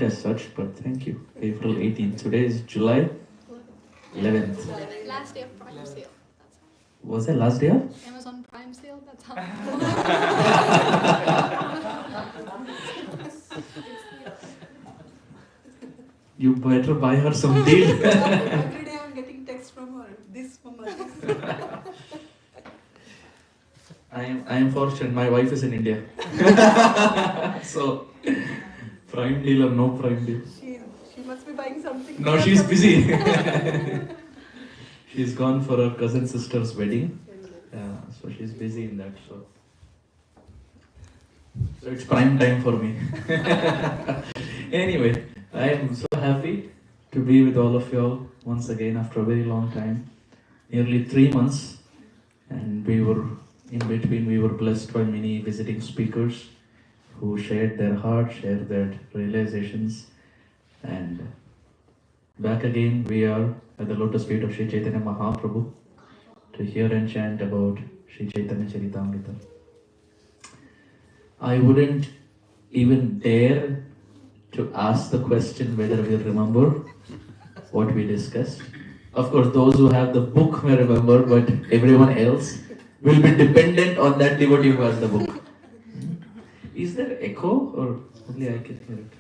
as such, but thank you. April 18th. Today is July 11th. Last day of Prime sale. Was that last day of? Amazon Prime sale. That's how. You better buy her some deal. Every day I'm getting text from her. This from her. I am fortunate. My wife is in India. So Prime deal or no Prime deal? She must be buying something. No, she's busy. She's gone for her cousin sister's wedding. So she's busy in that. So it's prime time for me. Anyway, I am so happy to be with all of you all once again after a very long time. Nearly 3 months. And we were in between, we were blessed by many visiting speakers who shared their heart, shared their realizations. And back again, we are at the lotus feet of Sri Chaitanya Mahaprabhu to hear and chant about Sri Chaitanya Charitamrita. I wouldn't even dare to ask the question whether we remember what we discussed. Of course, those who have the book may remember, but everyone else will be dependent on that devotee who has the book. Is there echo or only I can hear it?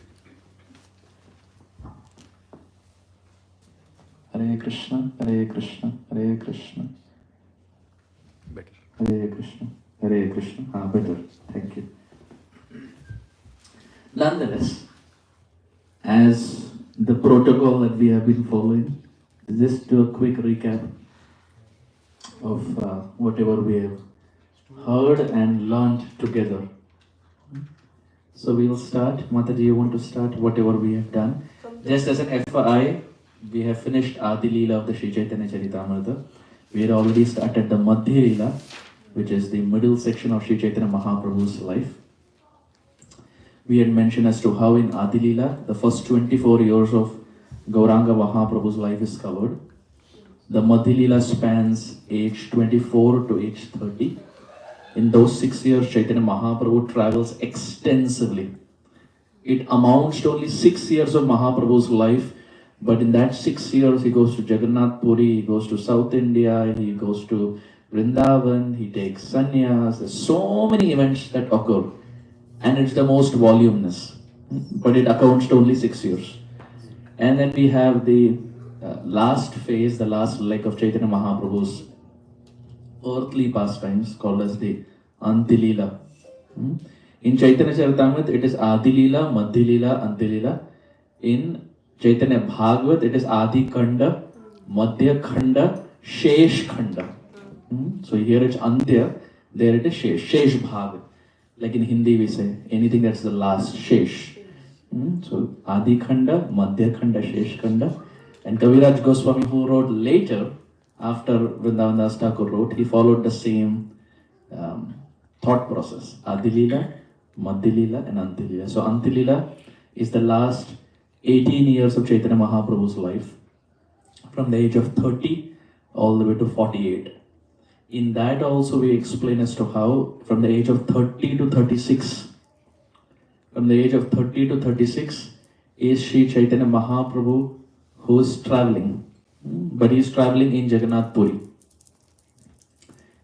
Hare Krishna, Hare Krishna, Hare Krishna. Better. Hare Krishna, Hare Krishna. Better. Thank you. Nonetheless, as the protocol that we have been following, just do a quick recap of whatever we have heard and learned together. So we will start. Mataji, you want to start whatever we have done? Just as an FYI, we have finished Adi Leela of the Sri Chaitanya Charitamrita. We had already started the Madhya Leela, which is the middle section of Sri Chaitanya Mahaprabhu's life. We had mentioned as to how in Adi Leela, the first 24 years of Gauranga Mahaprabhu's life is covered. The Madhya Leela spans age 24 to age 30. In those 6 years, Chaitanya Mahaprabhu travels extensively. It amounts to only 6 years of Mahaprabhu's life, but in that 6 years, he goes to Jagannath Puri, he goes to South India, he goes to Vrindavan, he takes sannyas. There's so many events that occur, and it's the most voluminous, but it accounts to only 6 years. And then we have the last phase, the last leg of Chaitanya Mahaprabhu's earthly pastimes called as the Anti Leela. In Chaitanya Charitamrita, it is Adi Leela, Madhya Leela, Anti Leela. In Chaitanya Bhagavat, it is Adi Khanda, Madhya Khanda, Shesh Khanda. So here it's Antya, there it is Shesh, Shesh Bhag. Like in Hindi we say, anything that's the last, Shesh. So Adi Khanda, Madhya Khanda, Shesh Khanda. And Kaviraj Goswami, who wrote later, after Vrindavan Das Thakur wrote, he followed the same thought process. Adi Leela, Madhya Leela and Anti Leela. So Anti Leela is the last 18 years of Chaitanya Mahaprabhu's life, from the age of 30 all the way to 48. In that also we explain as to how from the age of 30 to 36, from the age of 30 to 36 is Sri Chaitanya Mahaprabhu who is traveling. But he is traveling in Jagannath Puri.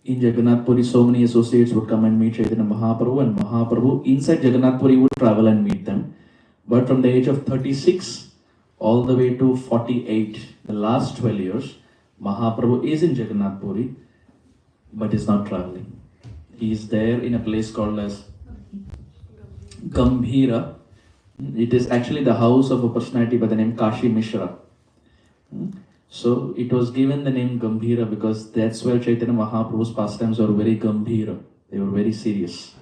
In Jagannath Puri, so many associates would come and meet Chaitanya Mahaprabhu, and Mahaprabhu inside Jagannath Puri would travel and meet them. But from the age of 36 all the way to 48, the last 12 years, Mahaprabhu is in Jagannath Puri, but is not traveling. He is there in a place called as Gambhira. It is actually the house of a personality by the name Kashi Mishra. So it was given the name Gambhira because that's where Chaitanya Mahaprabhu's pastimes were very Gambhira. They were very serious.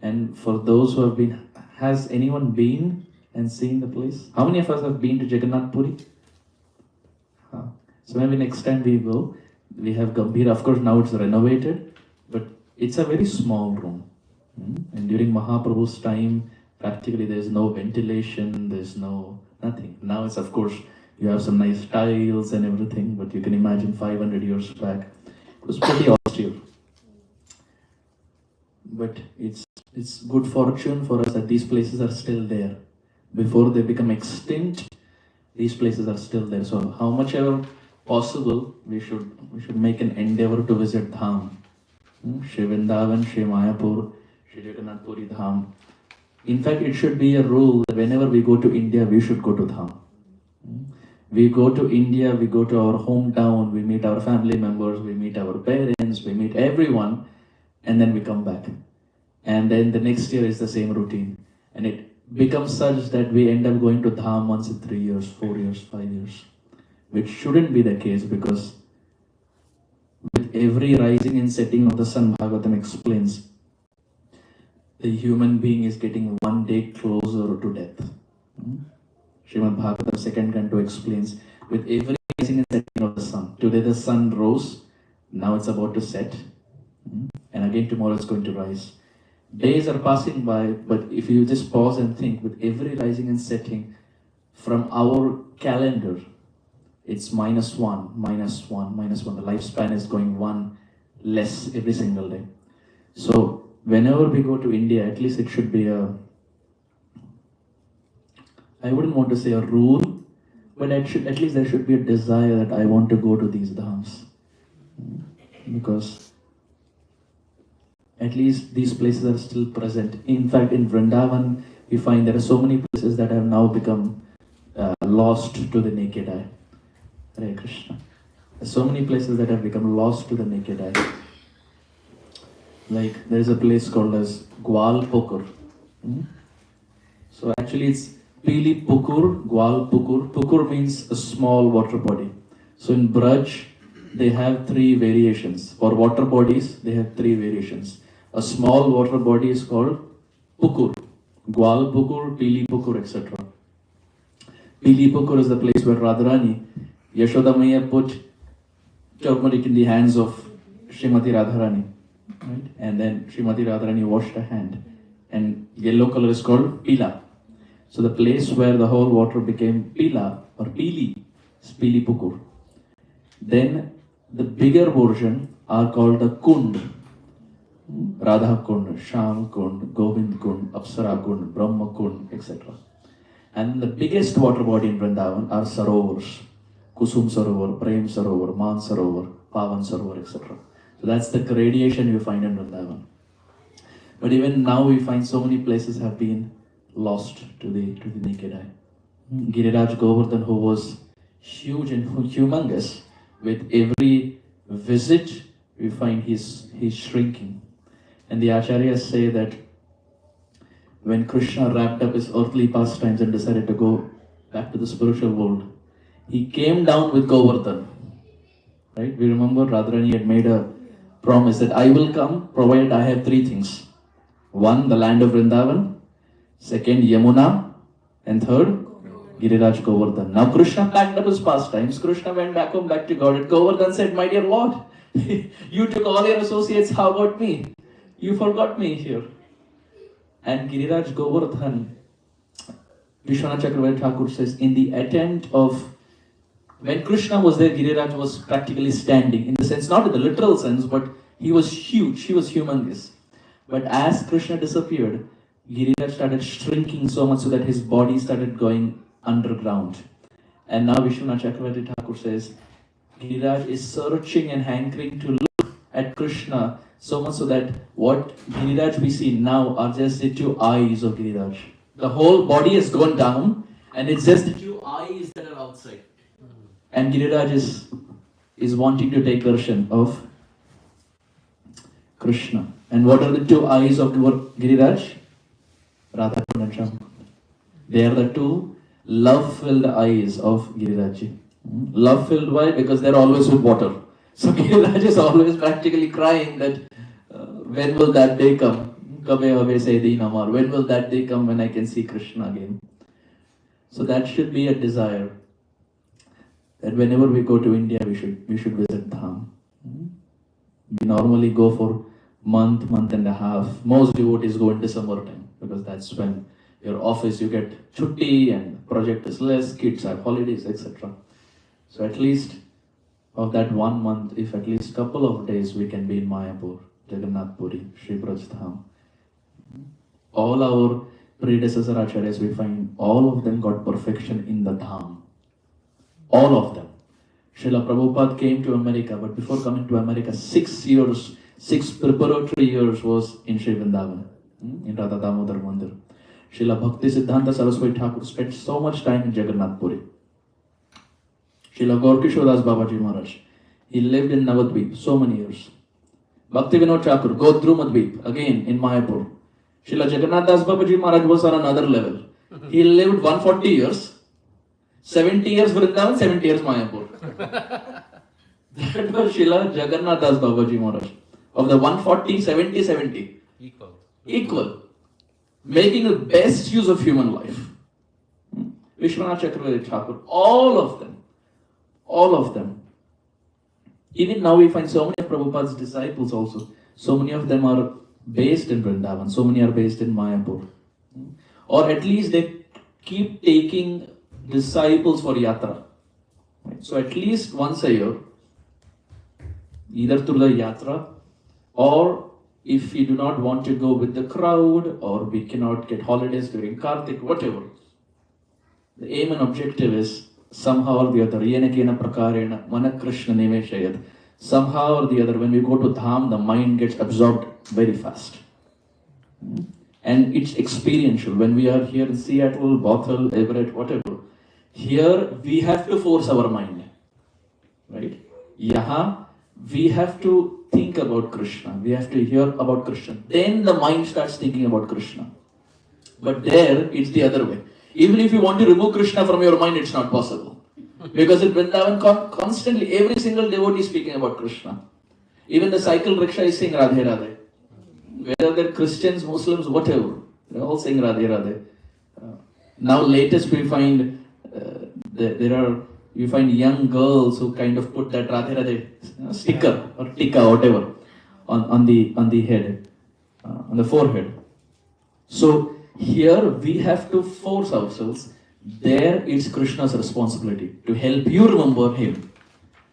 And for those who have been, has anyone been and seen the place? How many of us have been to Jagannath Puri? So maybe next time we go, we have Gambhira. Of course now it's renovated, but it's a very small room. And during Mahaprabhu's time, practically there's no ventilation, there's nothing. Now it's, of course, you have some nice tiles and everything, but you can imagine 500 years back, it was pretty austere. But it's good fortune for us that these places are still there. before they become extinct, these places are still there. So how much ever possible, we should make an endeavor to visit Dham. Shri Vrindavan, Shri Mayapur, Shri Jagannath Puri Dham. In fact, it should be a rule that whenever we go to India, we should go to Dham. We go to India, we go to our hometown, we meet our family members, we meet our parents, we meet everyone, and then we come back. And then the next year is the same routine. And it becomes such that we end up going to Dham once in 3 years, 4 years, 5 years. Which shouldn't be the case, because with every rising and setting of the sun, Bhagavatam explains, the human being is getting one day closer to death. Srimad Bhagavatam second canto explains, with every rising and setting of the sun. Today the sun rose, now it's about to set, and again tomorrow it's going to rise. Days are passing by, but if you just pause and think, with every rising and setting from our calendar, it's -1, -1, -1. The lifespan is going one less every single day. So whenever we go to India, at least it should be I wouldn't want to say a rule, but at least there should be a desire that I want to go to these dhams. Because at least these places are still present. In fact, in Vrindavan, we find there are so many places that have now become lost to the naked eye. Hare Krishna. There's so many places that have become lost to the naked eye. Like there is a place called as Gwal Pukur. So actually it's Pili Pukur, Gwal Pukur. Pukur means a small water body. So in Braj, they have 3 variations. For water bodies, they have 3 variations. A small water body is called Pukur. Gwal Pukur, Pili Pukur, etc. Pili Pukur is the place where Radharani, Yashoda Maya put turmeric in the hands of Srimati Radharani. Right? And then Srimati Radharani washed her hand. And yellow color is called Pila. So the place where the whole water became Pila or Pili is Pili Pukur. Then the bigger version are called the Kund. Radha Kund, Sham Kund, Govind Kund, Apsara Kund, Brahma Kund, etc. And the biggest water body in Vrindavan are Sarovars. Kusum Sarovar, Prem Sarovar, Man Sarovar, Pavan Sarovar, etc. So that's the gradation you find in Vrindavan. But even now we find so many places have been lost to the naked eye. Giriraj Govardhan, who was huge and humongous, with every visit we find he's shrinking. And the acharyas say that when Krishna wrapped up his earthly pastimes and decided to go back to the spiritual world, he came down with Govardhan. Right? We remember Radharani had made a promise that I will come provided I have 3 things. 1, the land of Vrindavan. 2nd, Yamuna. And 3rd, Giriraj Govardhan. Now Krishna packed up his pastimes. Krishna went back home, back to God. And Govardhan said, my dear Lord, you took all your associates, how about me? You forgot me here. And Giriraj Govardhan, Vishwanath Chakravarti Thakur says, in the attempt of, when Krishna was there, Giriraj was practically standing. In the sense, not in the literal sense, but he was huge, he was humongous. But as Krishna disappeared, Giriraj started shrinking so much so that his body started going underground. And now Vishwanath Chakravarti Thakur says, Giriraj is searching and hankering to look at Krishna so much so that what Giriraj we see now are just the 2 eyes of Giriraj. The whole body has gone down and it's just the 2 eyes that are outside. And Giriraj is wanting to take darshan of Krishna. And what are the 2 eyes of Giriraj? Radha and Sham. They are the 2 love-filled eyes of Giriraj. Love-filled, why? Because they're always with water. So Giriraj is always practically crying that when will that day come? When will that day come when I can see Krishna again? So that should be a desire. That whenever we go to India, we should visit Dham. We normally go for month and a half. Most devotees go in December time because that's when your office you get chutti and project is less, kids have holidays, etc. So at least of that 1 month, if at least couple of days we can be in Mayapur, Jagannath Puri, Shri Braj Dham. All our predecessor acharyas, we find all of them got perfection in the dham. All of them. Srila Prabhupada came to America, but before coming to America, 6 years, 6 preparatory years was in Sri Vrindavan, in Radha Damodar Mandir. Srila Bhakti Siddhanta Saraswati Thakur spent so much time in Jagannath Puri. Srila Gaurkishodas Babaji Maharaj, he lived in Navadvip so many years. Bhakti Vinod Thakur, Godrumadvip, again in Mayapur. Srila Jagannath Das Babaji Maharaj was on another level. He lived 140 years, 70 years Vrindavan, 70 years Mayapur. That was Srila Jagannath Das Babaji Maharaj. Of the 140, 70, 70. Equal. Making the best use of human life. Vishwanath Chakravarti Thakur, all of them. Even now we find so many of Prabhupada's disciples also. So many of them are based in Vrindavan, so many are based in Mayapur. Or at least they keep taking disciples for yatra. So at least once a year, either through the yatra, or if we do not want to go with the crowd, or we cannot get holidays during Kartik, whatever. The aim and objective is somehow or the other, yenakena prakarena manakrishna nimeshayat. Somehow or the other, when we go to Dham, the mind gets absorbed very fast. And it's experiential. When we are here in Seattle, Bothell, Everett, whatever, here we have to force our mind. Right? Yaha, we have to think about Krishna. We have to hear about Krishna. Then the mind starts thinking about Krishna. But there, it's the other way. Even if you want to remove Krishna from your mind, it's not possible. Because in Vrindavan, constantly, every single devotee is speaking about Krishna. Even the cycle rickshaw is saying Radhe Radhe. Whether they're Christians, Muslims, whatever, they're all saying Radhe Radhe. Now latest we find, you find young girls who kind of put that Radhe Radhe sticker or tikka, whatever, on the head, on the forehead. So here we have to force ourselves. There it's Krishna's responsibility to help you remember him.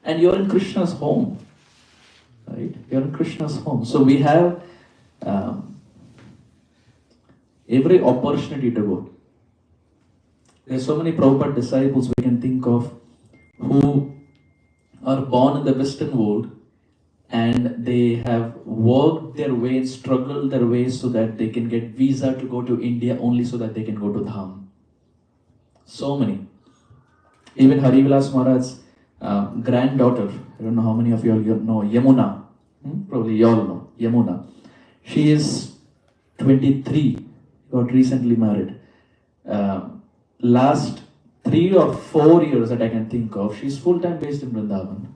And you're in Krishna's home. Right? You're in Krishna's home. So we have every opportunity to go. There's so many Prabhupada disciples we can think of who are born in the Western world and they have worked their way, struggled their way so that they can get visa to go to India only so that they can go to Dham. So many. Even Harivilas Maharaj's granddaughter, I don't know how many of you all know, Yamuna. Probably you all know, Yamuna. She is 23, got recently married. Last 3 or 4 years that I can think of, she's full-time based in Vrindavan.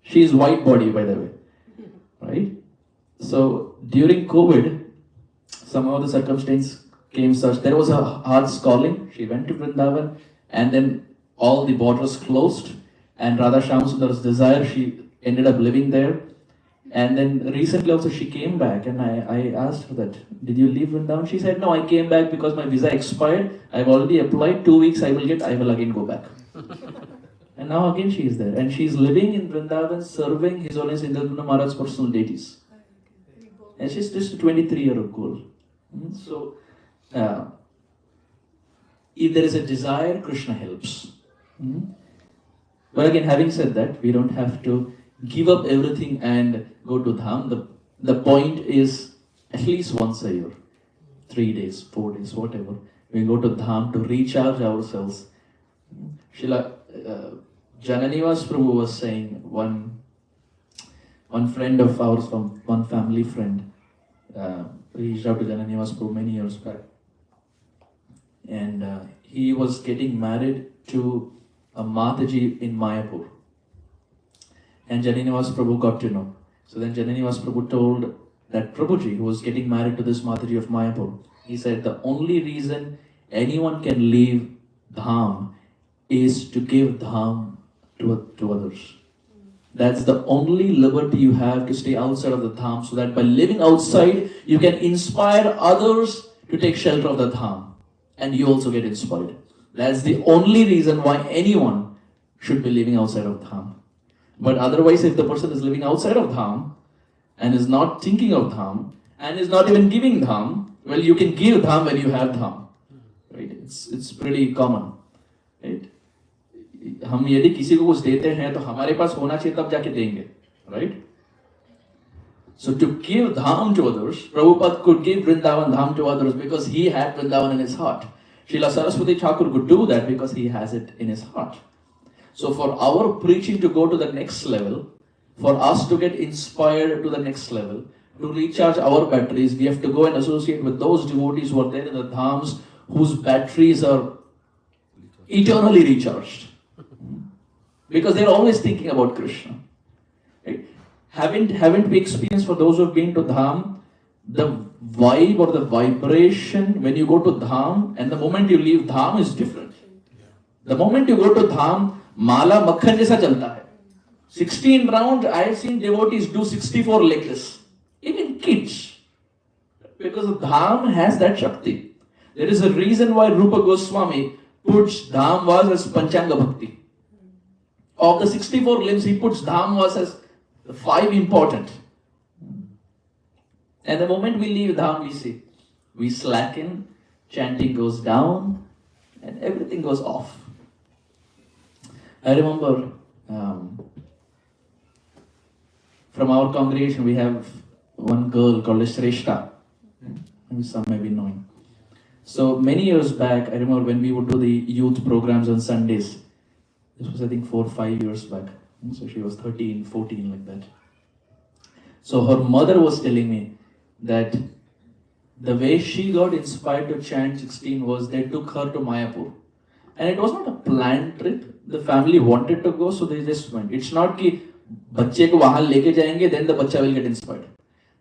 She is white body, by the way. Right? So, during COVID, somehow the circumstance came such, there was a heart's calling. She went to Vrindavan and then all the borders closed and Radha Shyamsundar's desire, she ended up living there. And then recently also she came back and I asked her that, did you leave Vrindavan? She said, no, I came back because my visa expired. I've already applied, 2 weeks I will again go back. And now again she is there. And she is living in Vrindavan, serving His Holiness Indradumna Maharaj's personal deities. And she's just a 23-year-old girl. So, if there is a desire, Krishna helps. But again, having said that, we don't have to give up everything and go to Dham. The point is at least once a year, 3 days, 4 days, whatever. We go to Dham to recharge ourselves. Srila Jananivas Prabhu was saying, one friend of ours, from one family friend, reached out to Jananivas Prabhu many years back. And he was getting married to a Mataji in Mayapur. And Jananivas Prabhu got to know. So then Jananivas Prabhu told that Prabhuji, who was getting married to this Mataji of Mayapur, he said the only reason anyone can leave Dham is to give Dham to others. That's the only liberty you have, to stay outside of the Dham, so that by living outside, you can inspire others to take shelter of the Dham. And you also get inspired. That's the only reason why anyone should be living outside of Dham. But otherwise, if the person is living outside of Dham and is not thinking of Dham and is not even giving Dham, Well, you can give dham when you have dham, right? It's pretty common, right? हम यदि किसी को कुछ देते हैं तो हमारे पास होना चाहिए तब जाके देंगे, right? So to give dham to others, Prabhupada could give Vrindavan dham to others because he had Vrindavan in his heart. Srila Saraswati Thakur could do that because he has it in his heart. So for our preaching to go to the next level, for us to get inspired to the next level, to recharge our batteries, we have to go and associate with those devotees who are there in the dhams whose batteries are eternally recharged. Because they're always thinking about Krishna. Right? Haven't we experienced, for those who have been to dham, the vibe or the vibration when you go to dham and the moment you leave dham is different. The moment you go to dham, mala makhan jaisa chalta hai. 16 rounds, I have seen devotees do 64 like this. Even kids. Because dham has that shakti. There is a reason why Rupa Goswami puts dham vas as Panchanga Bhakti. Of the 64 limbs, he puts dham vas as the 5 important. And the moment we leave dham, we slacken, chanting goes down, and everything goes off. I remember from our congregation, we have one girl called Shrestha. Some may be knowing. So many years back, I remember when we would do the youth programs on Sundays. This was, I think, 4 or 5 years back. So she was 13, 14, like that. So her mother was telling me that the way she got inspired to chant 16 was they took her to Mayapur. And it was not a planned trip. The family wanted to go, so they just went. It's not कि बच्चे को वहाँ लेके जाएंगे, then the बच्चा will get inspired.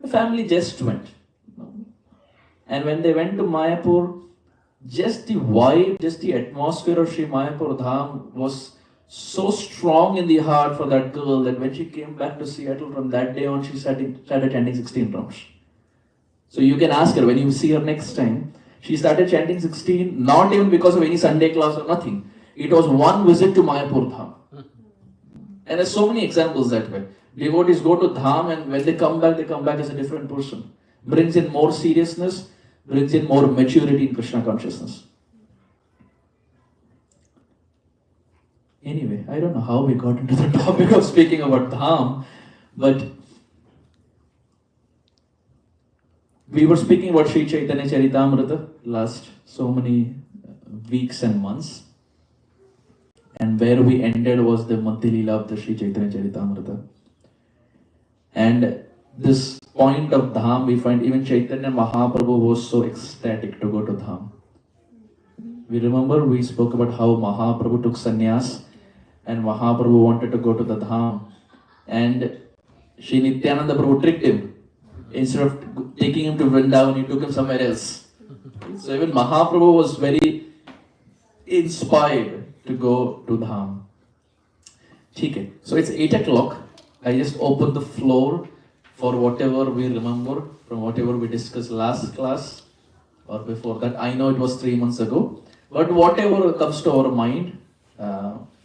The family just went. And when they went to Mayapur, just the vibe, just the atmosphere of Sri Mayapur Dham was so strong in the heart for that girl that when she came back to Seattle, from that day on, she started chanting 16 rounds. So you can ask her, when you see her next time, she started chanting 16, not even because of any Sunday class or nothing. It was one visit to Mayapur Dham. And there's so many examples that way. Devotees go to Dham and when they come back as a different person. Brings in more seriousness, brings in more maturity in Krishna consciousness. Anyway, I don't know how we got into the topic of speaking about Dham, but we were speaking about Sri Chaitanya Charitamrita last so many weeks and months. And where we ended was the Madhya Leela of the Sri Chaitanya Charitamrita. And this point of Dham, we find even Chaitanya Mahaprabhu was so ecstatic to go to Dham. We remember we spoke about how Mahaprabhu took sannyas and Mahaprabhu wanted to go to the Dham. And Sri Nityananda Prabhu tricked him. Instead of taking him to Vrindavan, he took him somewhere else. So even Mahaprabhu was very inspired to go to Dham. Okay. So it's 8 o'clock. I just opened the floor for whatever we remember from whatever we discussed last class or before that. I know it was 3 months ago. But whatever comes to our mind,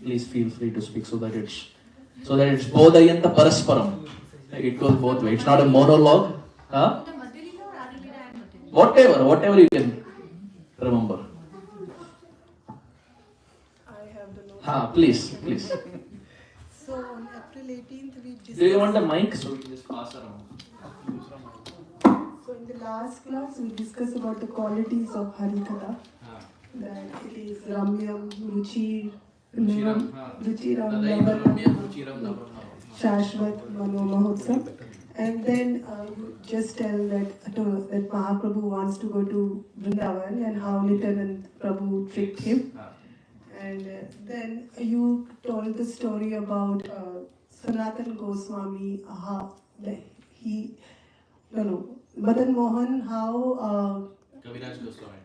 please feel free to speak so that it's bodhayanta parasparam. It goes both ways. It's not a monologue. Huh? Whatever you can remember. I have the note. Please. So on April 18th, we discussed. Do you want the mic? So we can just pass around. So in the last class, we discussed about the qualities of Harikatha. That it is Ramyam, Ruchi, Ruchiram, Shashvat, Mano Mahotsav. And then you just tell that Mahaprabhu wants to go to Vrindavan and how Nityananda Prabhu tricked him. And then you told the story about Sanatan Goswami, Madan Mohan, how Kaviraj Goswami.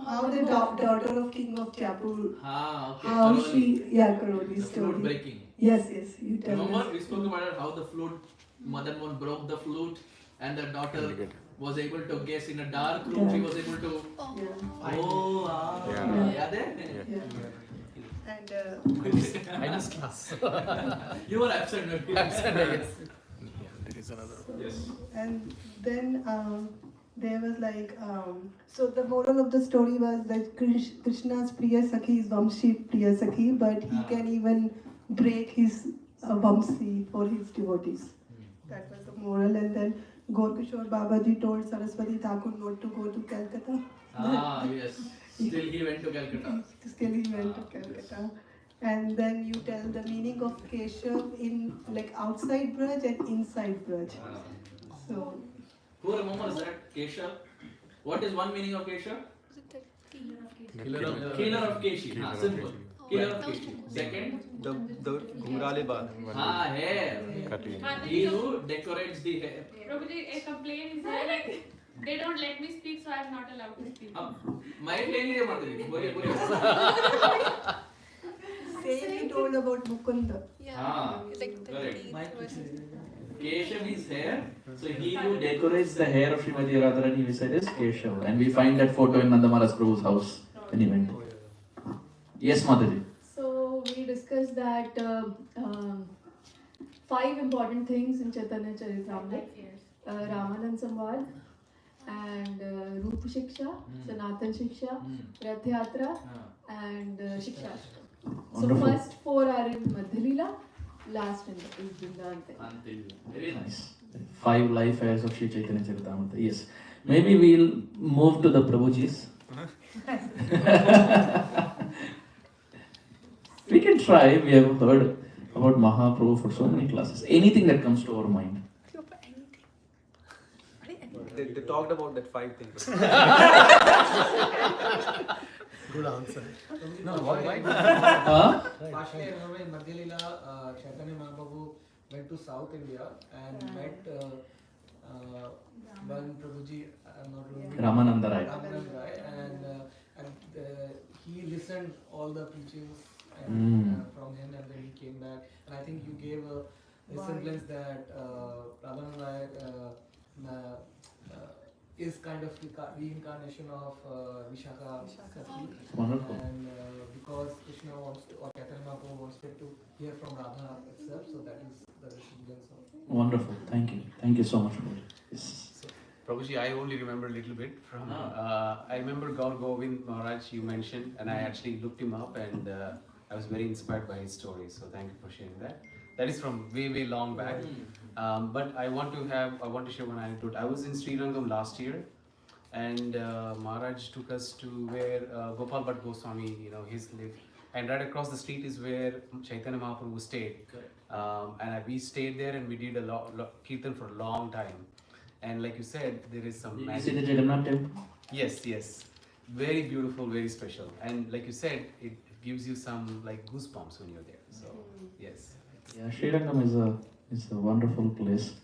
how the daughter of King of Jaipur, Okay. how Karoli. she, Karoli The story. flute breaking. Yes, you tell Remember us. we spoke about how the flute, Madan Mohan broke the flute and the daughter was able to guess in a dark room, she was able to... Yeah. Yaad hai? Yeah. And Minus class. You were absent. Absent, yes. There is another. Yes. and then there was like, so the moral of the story was that Krishna's Priya Sakhi is Vamshi Priya Sakhi, but he can even break his Vamsi for his devotees. That was the moral. And then Gorkishore Babaji told Saraswati Thakur not to go to Calcutta. Yes. Still he went to Calcutta. Still he went to Calcutta. And then you tell the meaning of Keshav in like outside Braj and inside Braj. So Who remembers that? Keshav? What is one meaning of Keshav? Is it the Killer of Keshi. Simple. Killer of Keshi. Second? The घुंघराले बाल. Hair. Cutting. He who decorates the hair. Prabhuji, a complaint is there like they don't let me speak, so I'm not allowed to speak. Mind लेंगे मतलब बोलिए. same he told about Mukunda. Yeah. Like the correct. teeth versus- Keshav is hair. So he who decorates the hair of Srimati Radharani, we said is Keshav. And we find that photo in Nanda Maharaj Prabhu's house when he went. Yes, Mataji. So we discussed that 5 important things in Chaitanya Charitamrita: Ramanand Samvad, and Rupa Shiksha, Sanatan Shiksha, Rath Yatra, and Shiksha. So Wonderful. first 4 are in Madhya Leela, last is Vrindavan. Very nice. 5 life affairs of Sri Chaitanya Charitamrita. Yes. Maybe we'll move to the Prabhujis. We can try. We have heard about Mahaprabhu for so many classes. Anything that comes to our mind. They talked about that 5 things. Good answer. No, why? Huh? Partially, I remember in Madhya Leela, Chaitanya Mahaprabhu went to South India and met one Prabhuji, I'm not remembering. Ramananda Rai. Ramananda Rai, and he listened all the preachings from him, and then he came back. And I think you gave a resemblance that Ramananda Rai is kind of reincarnation of Vishaka Sati. Wonderful. And because Krishna wants to, or Chaitanya Mahaprabhu wants to hear from Radha itself, so that is the resemblance of. Wonderful. Thank you. Thank you so much for it. Yes. So, Prabhuji, I only remember a little bit from. I remember Gaur Govind Maharaj you mentioned, and I actually looked him up, and I was very inspired by his story. So thank you for sharing that. That is from way long back. But I want to share one anecdote. I was in Srirangam last year, and Maharaj took us to where Gopal Bhatt Goswami, his live, and right across the street is where Chaitanya Mahaprabhu stayed. And we stayed there, and we did a kirtan for a long time. And like you said, there is some Did you see the Jagannath temple? Yes. Very beautiful, very special. And like you said, it gives you some like goosebumps when you're there. So yes. Yeah, Srirangam is a wonderful place.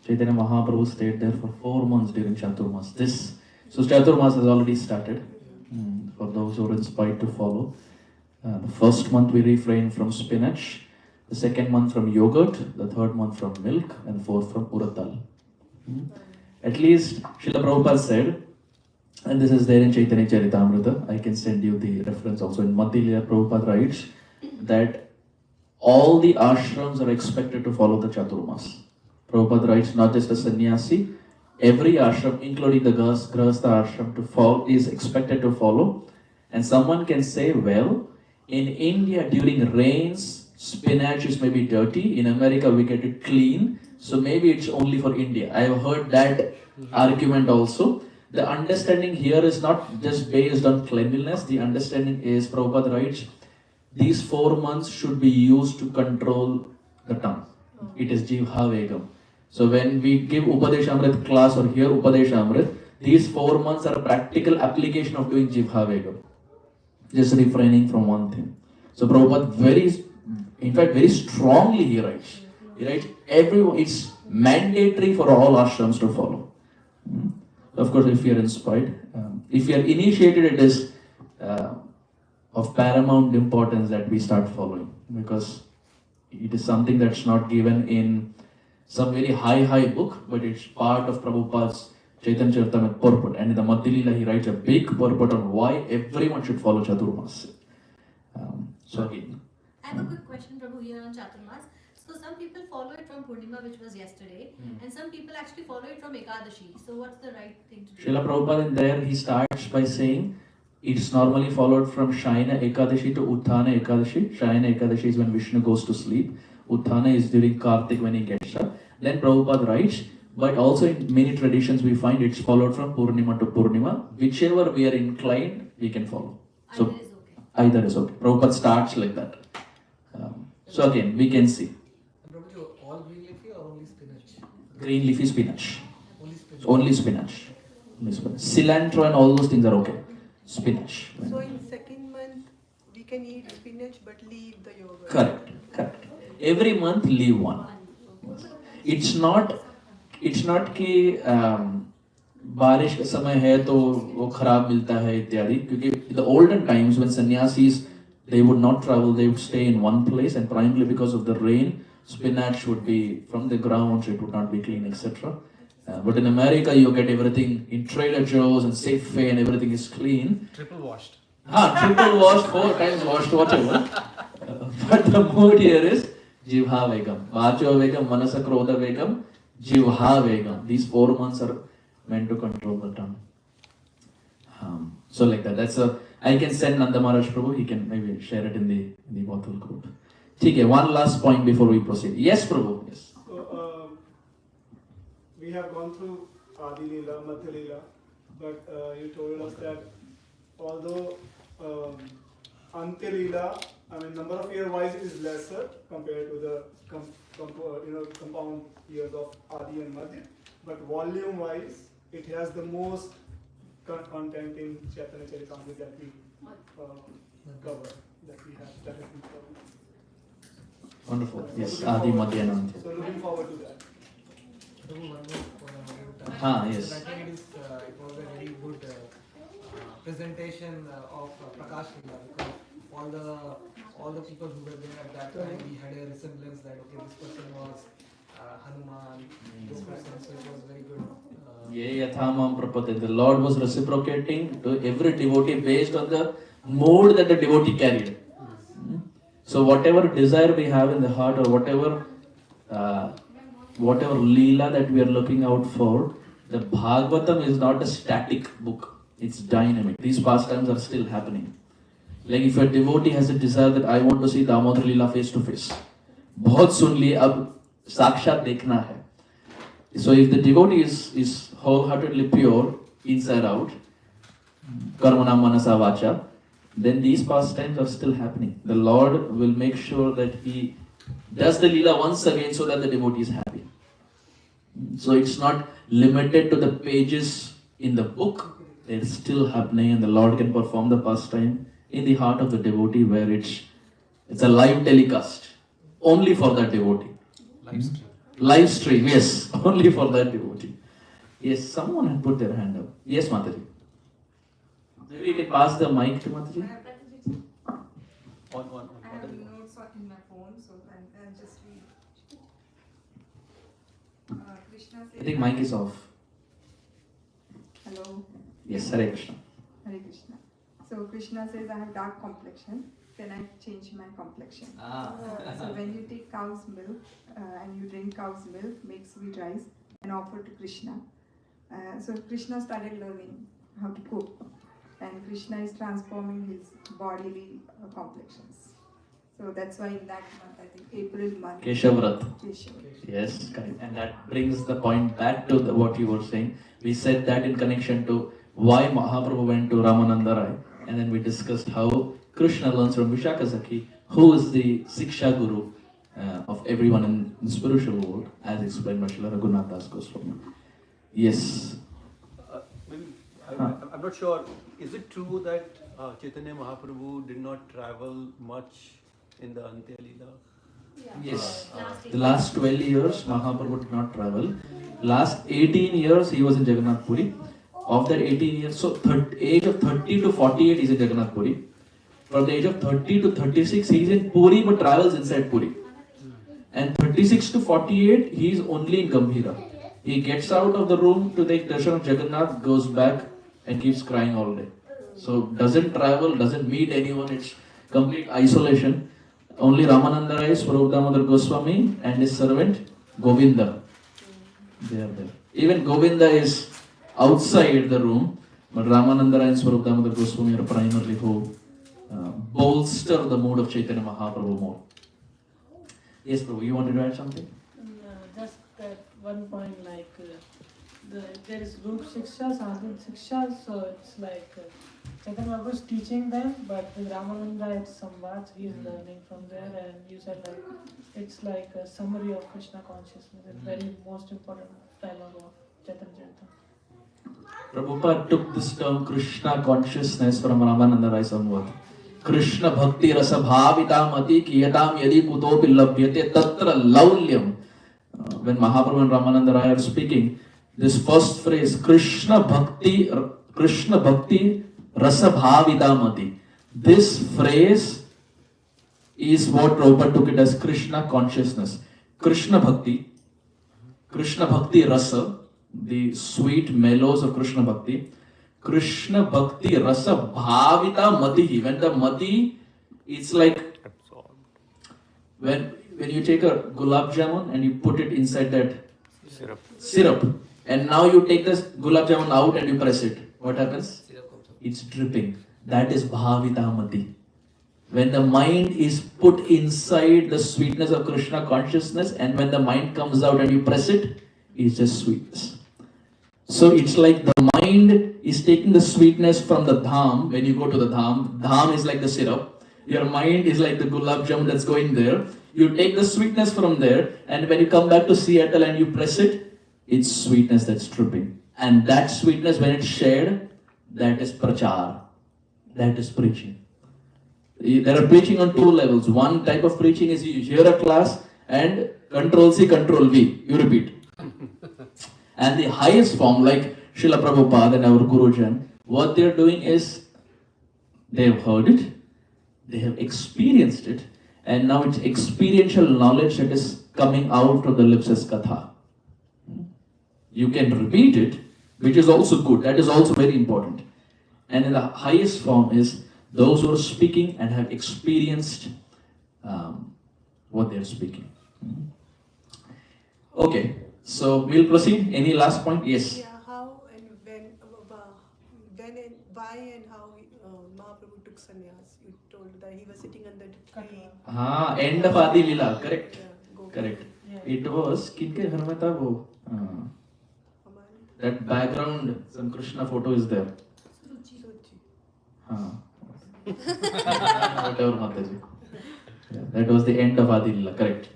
Chaitanya Mahaprabhu stayed there for 4 months during Chaturmas. So Chaturmas has already started for those who are inspired to follow. The first month we refrain from spinach, the second month from yogurt, the third month from milk, and the fourth from uradal. At least Srila Prabhupada said, and this is there in Chaitanya Charitamrita, I can send you the reference also. In Madhya Leela, Prabhupada writes that all the ashrams are expected to follow the Chaturmas. Prabhupada writes not just a sannyasi, every ashram, including the Grahastha ashram, to follow is expected to follow. And someone can say, well, in India during rains, spinach is maybe dirty. In America we get it clean. So maybe it's only for India. I have heard that argument also. The understanding here is not just based on cleanliness. The understanding is, Prabhupada writes, these 4 months should be used to control the tongue. It is Jivha Vegam. So when we give Upadeshamrit class or hear Upadeshamrit, these 4 months are a practical application of doing Jivha Vegam. Just refraining from one thing. So Prabhupada very strongly he writes, it's mandatory for all ashrams to follow. Of course, if you are inspired, if you are initiated, it is of paramount importance that we start following, because it is something that's not given in some very high book, but it's part of Prabhupada's Chaitanya Charitamrita purport. And in the Madhya Leela, he writes a big purport on why everyone should follow Chaturmas. So again. I have a quick question, Prabhu, here on Chaturmas. So some people follow it from Purnima, which was yesterday, and some people actually follow it from Ekadashi. So what's the right thing to do? Srila Prabhupada in there, he starts by saying, it's normally followed from Shayana Ekadashi to Utthana Ekadashi. Shayana Ekadashi is when Vishnu goes to sleep. Utthana is during Kartik when he gets up. Then Prabhupada writes, but also in many traditions we find it's followed from Purnima to Purnima. Whichever we are inclined, we can follow. So Either is okay. either is okay. Prabhupada starts like that. So again, we can see. Prabhuji, all green leafy or only spinach? Green leafy spinach. Only spinach. Only spinach. Only spinach. Cilantro and all those things are okay. Spinach. So in second month, we can eat spinach but leave the yogurt. Correct. Correct. Every month leave one. It's not कि बारिश का समय है तो वो खराब मिलता है इत्यादि, क्योंकि the olden times when sannyasis they would not travel, they would stay in one place, and primarily because of the rain, spinach would be from the ground, so it would not be clean, etc. But in America, you get everything in Trader Joe's and Safeway, and everything is clean. Triple washed. Triple washed, 4 times washed, whatever. But the mood here is Jivha Vegam. Vacho Vegam, Manasa Krodha Vegam, Jivha Vegam. These 4 months are meant to control the tongue. So like that. That's a. I can send Nanda Maharaj Prabhu. He can maybe share it in the Bothell group. Okay, one last point before we proceed. Yes, Prabhu. Yes. So we have gone through Adi Leela, Madhya Leela, but you told us that although Antya Leela, I mean number of year wise is lesser compared to the compound years of Adi and Madhya, but volume wise it has the most content in Chaitanya Charitamrita that we cover, that we have, that has been covered. Wonderful. So Yes, looking Adi, forward- Madhya, and Antya. So looking forward to that. Prabhu, one more Yes. I think it was a very good presentation of Prakash Leela, because all the people who were there at that time, we had a resemblance that okay, this person was Hanuman, this person, so it was very good. Ye yathamam prapate. The Lord was reciprocating to every devotee based on the mood that the devotee carried. So whatever desire we have in the heart, or whatever leela that we are looking out for, the Bhagavatam is not a static book. It's dynamic. These pastimes are still happening. Like if a devotee has a desire that I want to see Damodar Leela face to face, बहुत सुन लिए, अब साक्षात देखना है. So if the devotee is wholeheartedly pure inside out, karmana manasa vacha, then these pastimes are still happening. The Lord will make sure that He does the Leela once again so that the devotee is happy. So it's not limited to the pages in the book. It's still happening, and the Lord can perform the pastime in the heart of the devotee, where it's a live telecast only for that devotee. Live stream. Live stream, yes, only for that devotee. Yes, someone had put their hand up. Yes, Mataji. Maybe you can pass the mic to Mataji. I have practiced. On. I have notes in my phone, so I'll just read. Krishna says. I think mic is off. Hello. Yes, Hare Krishna. Hare Krishna. So Krishna says, I have dark complexion. Can I change my complexion? So when you take cow's milk and you drink cow's milk, make sweet rice and offer to Krishna. So Krishna started learning how to cook, and Krishna is transforming his bodily complexions. So that's why in that month, I think April month. Keshavrat. Keshav. Yes, correct. And that brings the point back to what you were saying. We said that in connection to why Mahaprabhu went to Ramananda Rai, and then we discussed how Krishna learns from Vishaka Sakhi, who is the Siksha Guru of everyone in the spiritual world, as explained by Srila Raghunath Das Goswami. Yes. I'm not sure. Is it true that Chaitanya Mahaprabhu did not travel much in the Antya Leela? Yes. The last 12 years, Mahaprabhu did not travel. Last 18 years, he was in Jagannath Puri. Of that 18 years, so age of 30 to 48, he's in Jagannath Puri. From the age of 30 to 36, he's in Puri but travels inside Puri. And 36 to 48, he's only in Gambhira. He gets out of the room to take darshan of Jagannath, goes back and keeps crying all day. So doesn't travel, doesn't meet anyone, it's complete isolation. Only Ramananda Rai, Swarup Damodar Goswami and his servant Govinda. They are there. Even Govinda is outside the room, but Ramananda Rai and Swarup Damodar Goswami are primarily who bolster the mood of Chaitanya Mahaprabhu more. Yes, Prabhu, you wanted to add something? Just that one point, like there is Rup Shiksha, Sadhu Shiksha, so it's like Chaitanya Mahaprabhu is teaching them, but with Ramananda it's Samvad, he is learning from there, and you said like it's like a summary of Krishna consciousness, it's very most important dialogue of Chaitanya Charitamrita. Prabhupada took this term Krishna consciousness from Ramananda Rai Samvad. Krishna bhakti rasa bhavita mati kiyatam yadi kutopi labhyate tatra laulyam. When Mahaprabhu and Ramananda Rai are speaking, this first phrase, Krishna bhakti rasa bhavita mati. This phrase is what Prabhupada took it as Krishna consciousness. Krishna bhakti rasa, the sweet mellows of Krishna bhakti. Krishna bhakti rasa bhavita mati. When the mati, it's like when you take a gulab jamun and you put it inside that syrup, and now you take this gulab jamun out and you press it. What happens? It's dripping. That is bhavita mati. When the mind is put inside the sweetness of Krishna consciousness, and when the mind comes out and you press it, it's just sweetness. So it's like the mind is taking the sweetness from the dham. When you go to the dham is like the syrup. Your mind is like the gulab jamun that's going there. You take the sweetness from there, and when you come back to Seattle and you press it, it's sweetness that's dripping. And that sweetness, when it's shared, that is prachar. That is preaching. There are preaching on two levels. One type of preaching is you hear a class and Control C, Control V. You repeat. And the highest form, like Srila Prabhupada and our Gurujan, what they are doing is they have heard it, they have experienced it, and now it's experiential knowledge that is coming out from the lips as katha. You can repeat it, which is also good. That is also very important. And in the highest form is those who are speaking and have experienced what they are speaking. Okay. So we'll proceed. Any last point? Yes. Yeah, how and when and why and how Mahaprabhu took sannyas. You told that he was sitting under the tree. End of Adi Lila. Correct. Yeah, Correct. Yeah. It was किनके घर में था वो? That background, some Krishna photo is there. Whatever Mataji. Yeah, that was the end of Adi Lila. Correct.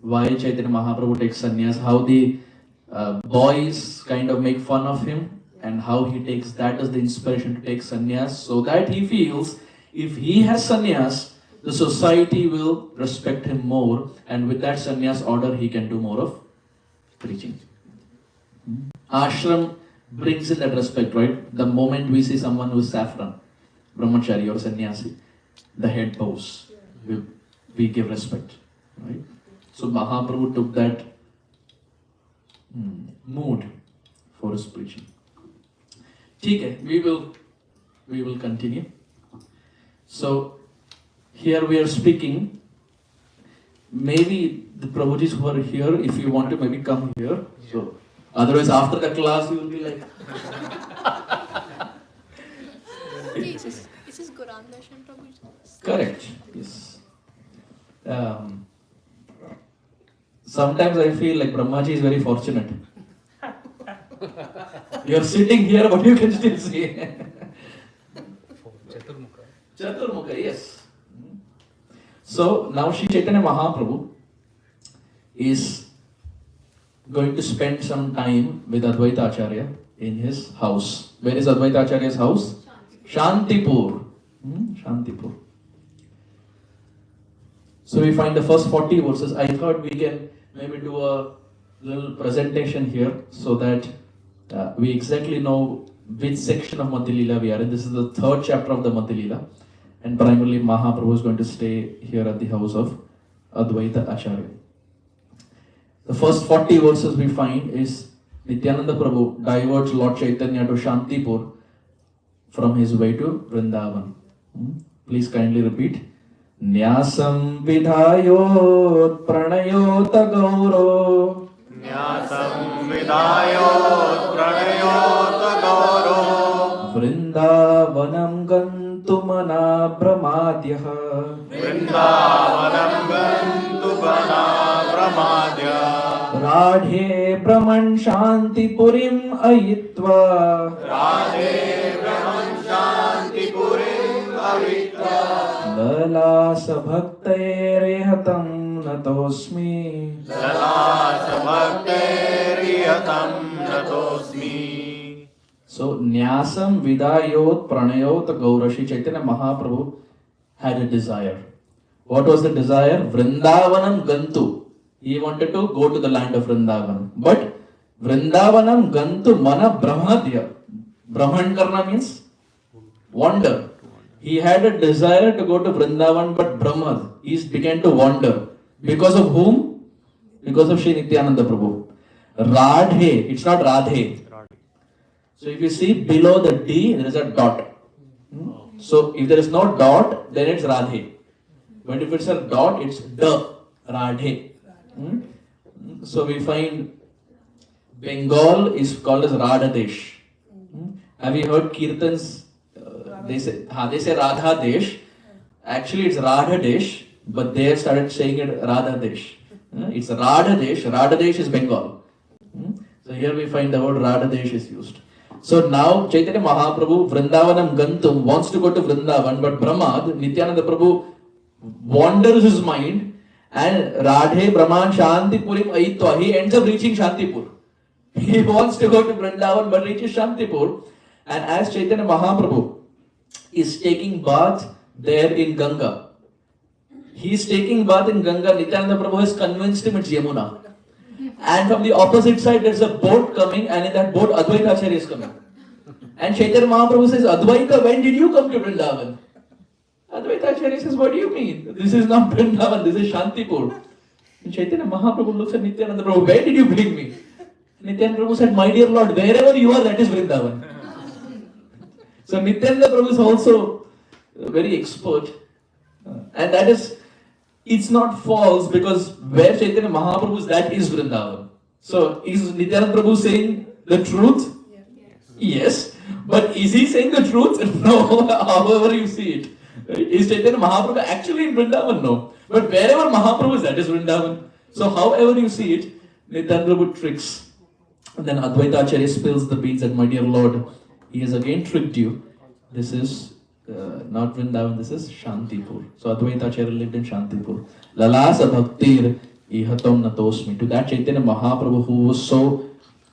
Why Chaitanya Mahaprabhu takes sannyas, how the boys kind of make fun of him, and how he takes that as the inspiration to take sannyas, so that he feels if he has sannyas, the society will respect him more, and with that sannyas order he can do more of preaching. Ashram brings in that respect, right? The moment we see someone who is saffron, brahmachari or sannyasi, the head bows. We give respect, right? So Mahaprabhu took that mood for his preaching. Okay, we will continue. So here we are speaking. Maybe the Prabhujis who are here, if you want to maybe come here. So otherwise after the class you will be like. Is this Quran lesson, Prabhuji? Correct. Yes. Sometimes I feel like Brahmaji is very fortunate. You are sitting here, but you can still see. Chaturmukha, yes. So now Sri Chaitanya Mahaprabhu is going to spend some time with Advaita Acharya in his house. Where is Advaita Acharya's house? Shantipur. Shantipur. So we find the first 40 verses. I thought we can maybe do a little presentation here so that we exactly know which section of Madhya we are in. This is the third chapter of the Madhya, and primarily Mahaprabhu is going to stay here at the house of Advaita Acharya. The first 40 verses we find is Nityananda Prabhu diverts Lord Chaitanya to Shantipur from his way to Vrindavan. Please kindly repeat. न्यासं विधायोत् प्रणयोत गौरो न्यासं विधायोत् प्रणयोत गौरो वृन्दावनं गन्तुमनाभ्रमाद्यः वृन्दावनं गन्तुमनाभ्रमाद्य राढे भ्रमन् शान्तिपुरीम् अयित्वा Radhe भ्रमन् शान्तिपुरीम् अवित्वा ललासभक्तैरेहतं नतोऽस्मि ललासभक्तैर्यतं नतोऽस्मि. So Nyasam Vidayot Pranayot Gaurashi Chaitanya Mahaprabhu had a desire. What was the desire? Vrindavanam Gantu. He wanted to go to the land of Vrindavan. But Vrindavanam Gantu Mana Brahmadya. Brahman Karna means wander. He had a desire to go to Vrindavan, but Brahmad. He began to wander. Because of whom? Because of Shri Nityananda Prabhu. Radhe. It's not Radhe. So if you see below the D, there is a dot. So if there is no dot, then it's Radhe. But if it's a dot, it's D, Radhe. So we find Bengal is called as Radhadesh. Have you heard Kirtans? They say Radha Desh. Actually it's Radhadesh, but they have started saying it Radhadesh. It's Radhadesh. Radhadesh is Bengal. So here we find the word Radhadesh is used. So now Chaitanya Mahaprabhu Vrindavanam Gantum wants to go to Vrindavan, but Brahmad, Nityananda Prabhu wanders his mind and Radhe Brahman Shantipurim Aitva. He ends up reaching Shantipur. He wants to go to Vrindavan but reaches Shantipur. And as Chaitanya Mahaprabhu is taking bath there in Ganga, he is taking bath in Ganga, Nityananda Prabhu has convinced him it's Yamuna. And from the opposite side, there's a boat coming, and in that boat, Advaita Acharya is coming. And Chaitanya Mahaprabhu says, Advaita, when did you come to Vrindavan? Advaita Acharya says, what do you mean? This is not Vrindavan, this is Shantipur. And Chaitanya Mahaprabhu looks at Nityananda Prabhu, where did you bring me? Nityananda Prabhu said, my dear Lord, wherever you are, that is Vrindavan. So Nityananda Prabhu is also very expert. And that is, it's not false because where Chaitanya Mahaprabhu is, that is Vrindavan. So is Nityananda Prabhu saying the truth? Yes. But is he saying the truth? No, however you see it. Right? Is Chaitanya Mahaprabhu actually in Vrindavan? No. But wherever Mahaprabhu is, that is Vrindavan. So however you see it, Nityananda Prabhu tricks. And then Advaita Acharya spills the beans that, my dear Lord, he has again tricked you. This is not Vrindavan, this is Shantipur. So Advaita Acharya lived in Shantipur. Lalasa Bhaktir Ihatam Natosmi. To that Chaitanya Mahaprabhu who was so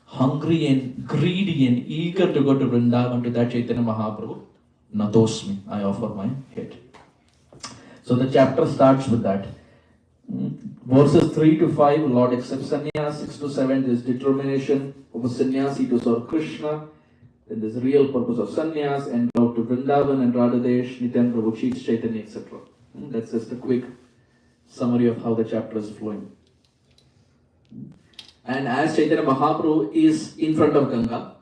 hungry and greedy and eager to go to Vrindavan, to that Chaitanya Mahaprabhu, Natosmi, I offer my head. So the chapter starts with that. Verses 3 to 5, Lord accepts sannyas. 6 to 7, there is determination of a sannyasi to serve Krishna. Then there's real purpose of sannyas, and out to Vrindavan and Radhadesh, Nityananda Prabhu, cheats Chaitanya, etc. That's just a quick summary of how the chapter is flowing. And as Chaitanya Mahaprabhu is in front of Ganga,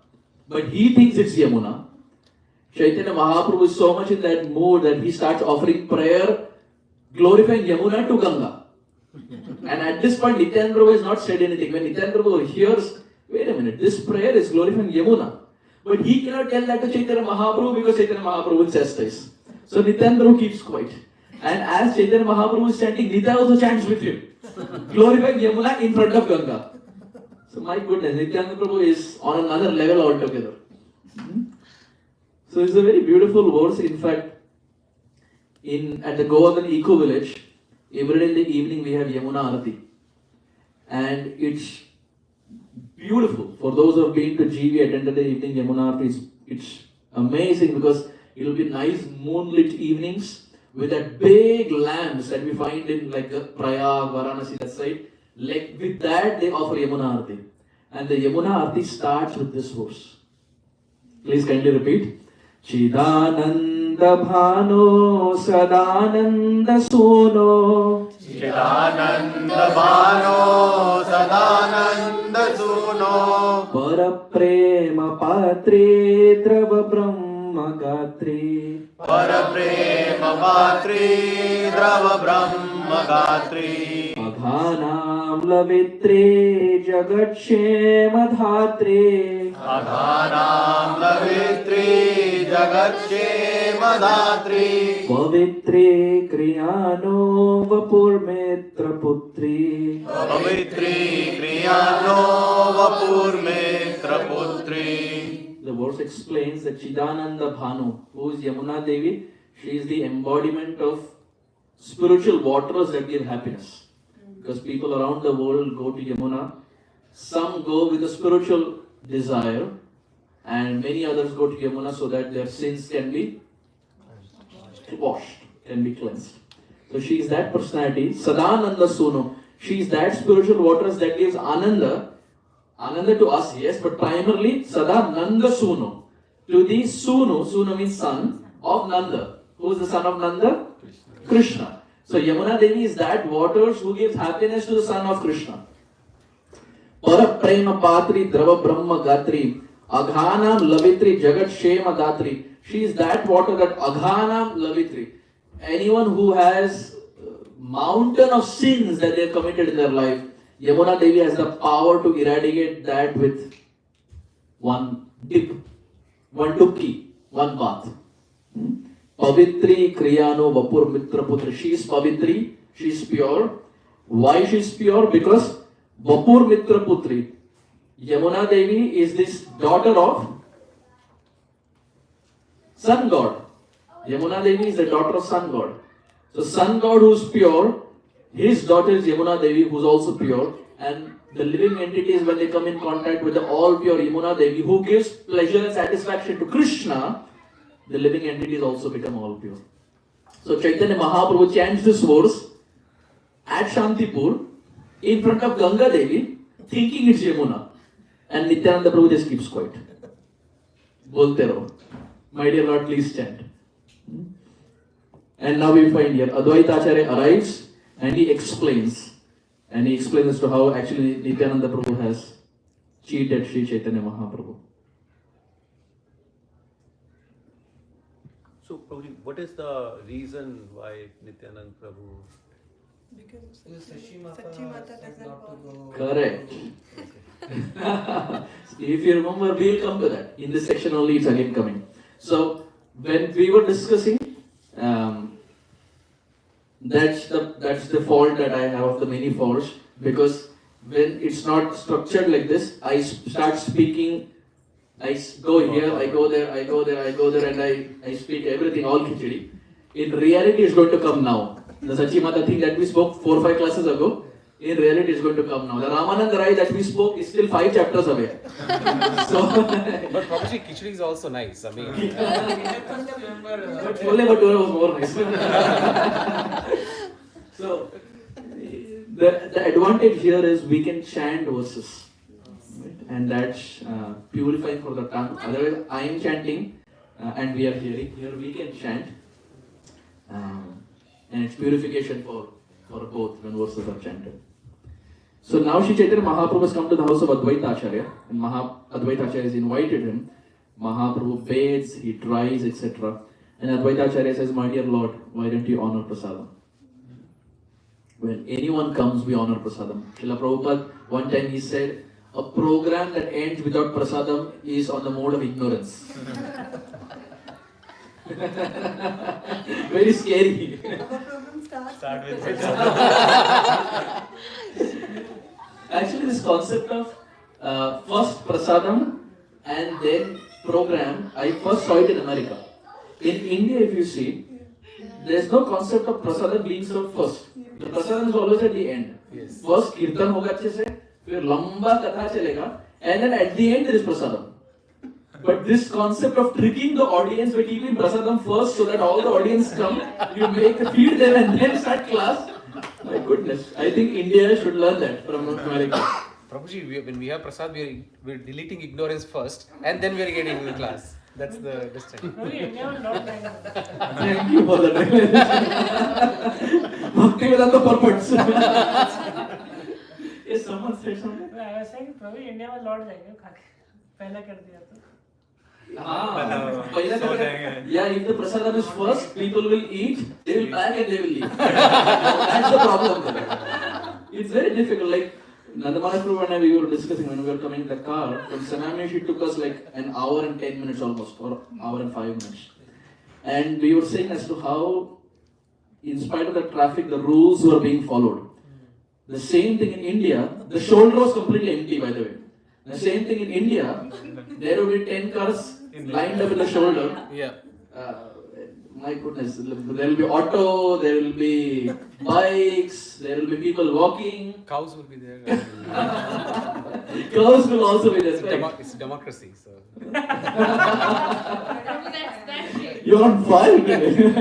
but he thinks it's Yamuna, Chaitanya Mahaprabhu is so much in that mood that he starts offering prayer, glorifying Yamuna to Ganga. And at this point, Nityananda Prabhu has not said anything. When Nityananda Prabhu hears, wait a minute, this prayer is glorifying Yamuna. But he cannot tell that to Chaitanya Mahaprabhu because Chaitanya Mahaprabhu will chastise. So Nityananda Prabhu keeps quiet. And as Chaitanya Mahaprabhu is chanting, Nitya also chants with him, glorifying Yamuna in front of Ganga. So my goodness, Nityananda Prabhu is on another level altogether. So it's a very beautiful verse. In fact, at the Govardhan Eco Village, every day in the evening we have Yamuna Arati. And it's beautiful. For those who have been to GV, attended the evening Yamuna Arati, it's amazing because it will be nice moonlit evenings with that big lamps that we find in like Prayag, Varanasi, that side. Like with that they offer Yamuna Arati. And the Yamuna Arati starts with this verse. Please kindly repeat. Chidananda Bhano Sadananda Suno Chidananda Bhano Sadananda Suno Paraprema Patre Drava Brahma Brahma Gatri. Paraprema Patri Drava Brahma Gatri. Aghanam Lavitri Jagat Shema Dhatri. Aghanam Lavitri Jagat Shema Dhatri. Pavitri Kriyano Vapur Mitra Putri. Pavitri Kriyano Vapur Mitra Putri. The verse explains that Chidananda Bhanu, who is Yamuna Devi, she is the embodiment of spiritual waters that give happiness. Because people around the world go to Yamuna. Some go with a spiritual desire, and many others go to Yamuna so that their sins can be washed, can be cleansed. So she is that personality. Sadananda Sunu. She is that spiritual waters that gives Ananda. Ananda to us, yes, but primarily Sadananda Sunu. To the Sunu, Sunu means son of Nanda. Who is the son of Nanda? Krishna. So Yamuna Devi is that waters who gives happiness to the son of Krishna. Paraprema Patri Drava Brahma Gatri. Aghanam Lavitri Jagat Shema Datri. She is that water that Aghanam Lavitri. Anyone who has mountain of sins that they have committed in their life, Yamuna Devi has the power to eradicate that with one dip, one dupki, one bath. Pavitri Kriyano Vapur Mitra Putri. She is Pavitri, she is pure. Why she is pure? Because Vapur Mitra Putri. Yamuna Devi is this daughter of Sun God. Yamuna Devi is the daughter of Sun God. So Sun God who is pure, his daughter is Yamuna Devi who is also pure. And the living entities, when they come in contact with the all pure Yamuna Devi who gives pleasure and satisfaction to Krishna, the living entities also become all pure. So Chaitanya Mahaprabhu chants this verse at Shantipur in front of Ganga Devi, thinking it's Yamuna. And Nityananda Prabhu just keeps quiet. Bolte raho. My dear Lord, please chant. And now we find here, Advaita Acharya arrives and he explains. And he explains as to how actually Nityananda Prabhu has cheated Sri Chaitanya Mahaprabhu. So, Prabhuji, what is the reason why Nityananda Prabhu? Because Sachi Sachi Mata said doesn't not to go. Correct. If you remember, we'll come to that. In this section only, it's again coming. So, when we were discussing, that's the fault that I have of the many faults, because when it's not structured like this, I start speaking, I go here, I go there, I go there, I go there, and I speak everything, all khichdi. In reality, it's going to come now. The Sachi Mata thing that we spoke 4 or 5 classes ago, in reality, it's going to come now. The Ramananda Rai that we spoke is still 5 chapters away. But Prabhuji, khichdi is also nice. I mean, Chole Bhature was more nice. So, the advantage here is we can chant verses. Right? And that's purifying for the tongue. Otherwise, I am chanting and we are hearing. Here we can chant. And it's purification for both when verses are chanted. So now Sri Chaitanya Mahaprabhu has come to the house of Advaita Acharya, and Advaita Acharya has invited him. Mahaprabhu bathes, he dries, etc. And Advaita Acharya says, my dear Lord, why don't you honor prasadam? When anyone comes, we honor prasadam. Srila Prabhupada, one time he said, a program that ends without prasadam is on the mode of ignorance. Very scary. our program starts. Start with Actually, this concept of first prasadam and then program, I first saw it in America. In India, if you see, there is no concept of prasadam being served first. The prasadam is always at the end. Yes. First kirtan hoga अच्छे से, फिर लंबा कथा चलेगा, and then at the end there is prasadam. But this concept of tricking the audience by keeping prasadam first so that all the audience come, you feed them and then start class. My goodness, I think India should learn that from America. Prabhuji, when we have prasad, we're deleting ignorance first, and then we're getting into the class. That's the distance. No, India will not like that. Thank you for that. Bhakti Vedanta purports. Yes, someone said something. I was saying, Prabhu, India में लौट जाएंगे खा के पहला कर दिया तो Yeah, if the prasadam is first, people will eat, they will pack and they will leave. That's the problem. It's very difficult. Like Nandamana when we were discussing when we were coming in the car from Sanamish, it took us like an hour and 10 minutes almost, or hour and 5 minutes. And we were saying as to how, in spite of the traffic, the rules were being followed. The same thing in India, the shoulder was completely empty, by the way. The same thing in India, there will be 10 cars lined up in the shoulder. Yeah. My goodness, there will be auto, there will be bikes, there will be people walking. Cows will be there. Cows will also be there. It's democracy, so. You're on fire today.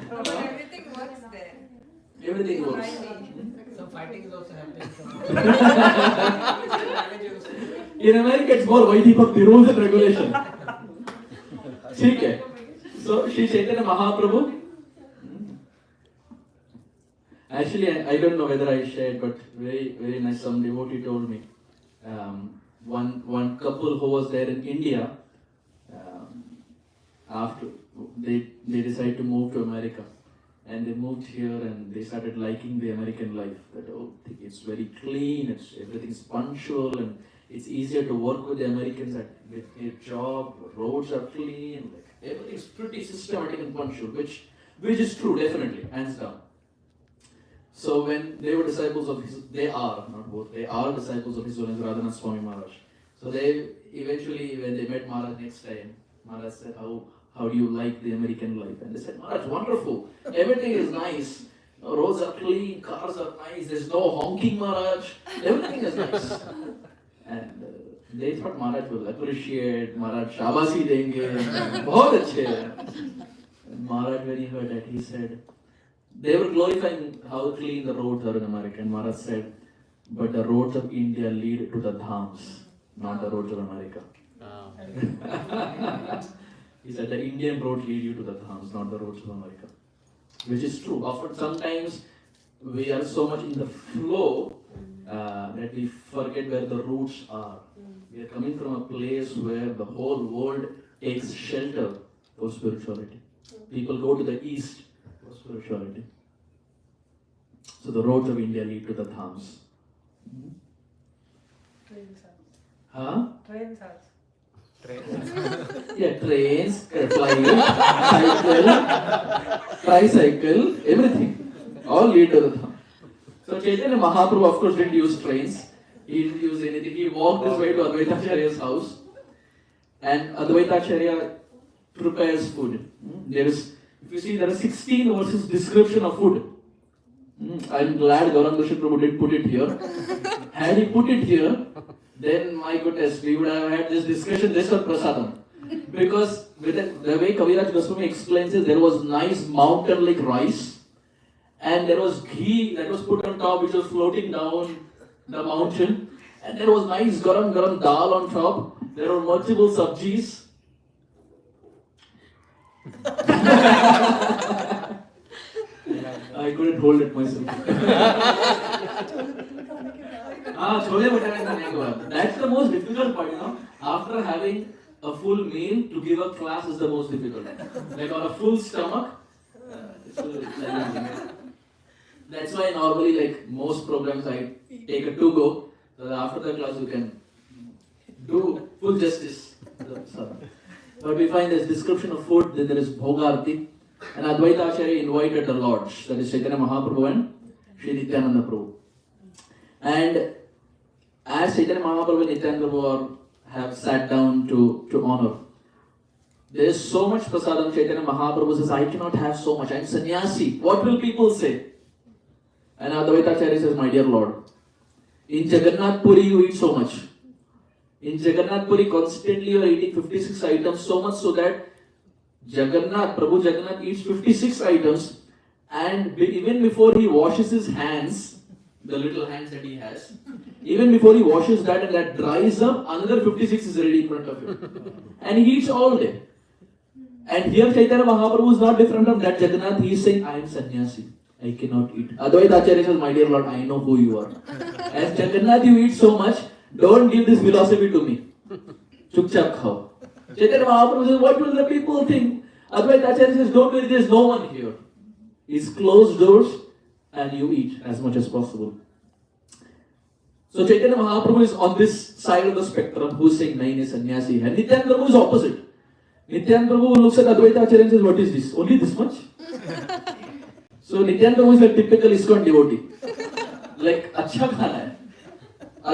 But everything works there. Everything works. Some fighting is also happening. In America, it's more Vaidhi Bhakti, rules and regulation. Okay. So, Sri Chaitanya Mahaprabhu. Actually, I don't know whether I shared, but very nice. Some devotee told me. One couple who was there in India, after they decided to move to America, and they moved here and they started liking the American life. That it's very clean, everything's punctual, and it's easier to work with the Americans with a job. Roads are clean, like everything's pretty systematic and punctual, which is true, definitely, hands down. So when they were disciples of they are disciples of His Holiness Radhanath Swami Maharaj. So they eventually, when they met Maharaj next time, Maharaj said, how do you like the American life? And they said, Maharaj, wonderful. Everything is nice. Roads are clean, cars are nice, there's no honking, Maharaj. Everything is nice. And they thought Maharaj will appreciate, Maharaj Shabasi denge, bahut achhe hai. And Maharaj, when he heard that, he said, they were glorifying how clean the roads are in America. And Maharaj said, but the roads of India lead to the dhams, not the roads of America. He said the Indian roads lead you to the dhams, not the roads of America. Which is true. Often, sometimes we are so much in the flow that we forget where the roots are. We are coming from a place where the whole world takes shelter for spirituality. People go to the east for spirituality. So the roads of India lead to the dhams. Trains. Huh? Trains. Yeah, trains, flying, cycle, tricycle, everything. All lead to the dham. So Chaitanya Mahaprabhu, of course, didn't use trains. He didn't use anything. He walked his way to Advaita Acharya's house. And Advaita Acharya prepares food. If you see, there are 16 verses description of food. I'm glad Gauranga Prabhu did put it here. Had he put it here, then my goodness, we would have had this discussion just on prasadam. Because with the way Kaviraj Goswami explains it, there was nice mountain-like rice, and there was ghee that was put on top, which was floating down the mountain, and there was nice garam dal on top. There were multiple sabjis. I couldn't hold it myself. That's the most difficult part, After having a full meal, to give a class is the most difficult. Like on a full stomach, that's why normally, like most programs, I take a to-go. So after the class, you can do full justice. But we find this description of food, then there is Bhogarti. And Advaita Acharya invited the lords, that is Chaitanya Mahaprabhu and Sri Nityananda Prabhu. And as Chaitanya Mahaprabhu and Nityananda Prabhu have sat down to honor, there is so much prasadam. Chaitanya Mahaprabhu says, I cannot have so much, I am sannyasi. What will people say? And Advaita Acharya says, my dear Lord, in Jagannath Puri you eat so much. In Jagannath Puri constantly you are eating 56 items, so much so that Prabhu Jagannath eats 56 items, and even before he washes his hands, the little hands that he has, even before he washes that and that dries up, another 56 is ready in front of him. And he eats all day. And here Chaitanya Mahaprabhu is not different from that Jagannath. He is saying, I am sannyasi. I cannot eat. Advaita Acharya says, my dear Lord, I know who you are. As Jagannath you eat so much, don't give this philosophy to me. Chupchap khao. Chaitanya Mahaprabhu says, what will the people think? Advaita Acharya says, don't worry, there's no one here. It's closed doors and you eat as much as possible. So Chaitanya Mahaprabhu is on this side of the spectrum who's saying Naine sannyasi. And Nityananda Prabhu is opposite. Nityananda Prabhu looks at Advaita Acharya and says, what is this? Only this much? So Nityananda Prabhu is like typical ISKCON devotee. Like, acha khana hai.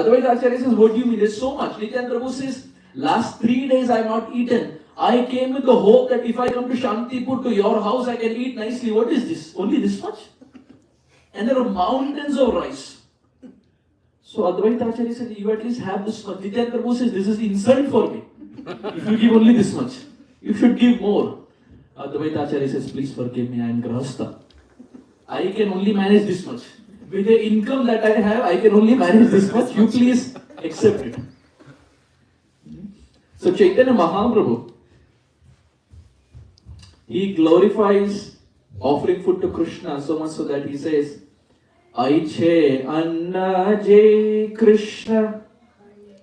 Advaita Acharya says, what do you mean? There's so much. Nityananda Prabhu says, last 3 days I have not eaten. I came with the hope that if I come to Shantipur, to your house, I can eat nicely. What is this? Only this much? And there are mountains of rice. So Advaita Acharya said, you at least have this much. Nityananda Prabhu says, this is insult for me. If you give only this much, you should give more. Advaita Acharya says, please forgive me, I am Grahastha. I can only manage this much. With the income that I have, I can only manage this much. You please accept it. So Chaitanya Mahaprabhu, he glorifies offering food to Krishna so much so that he says, Aiche Anna Jai Krishna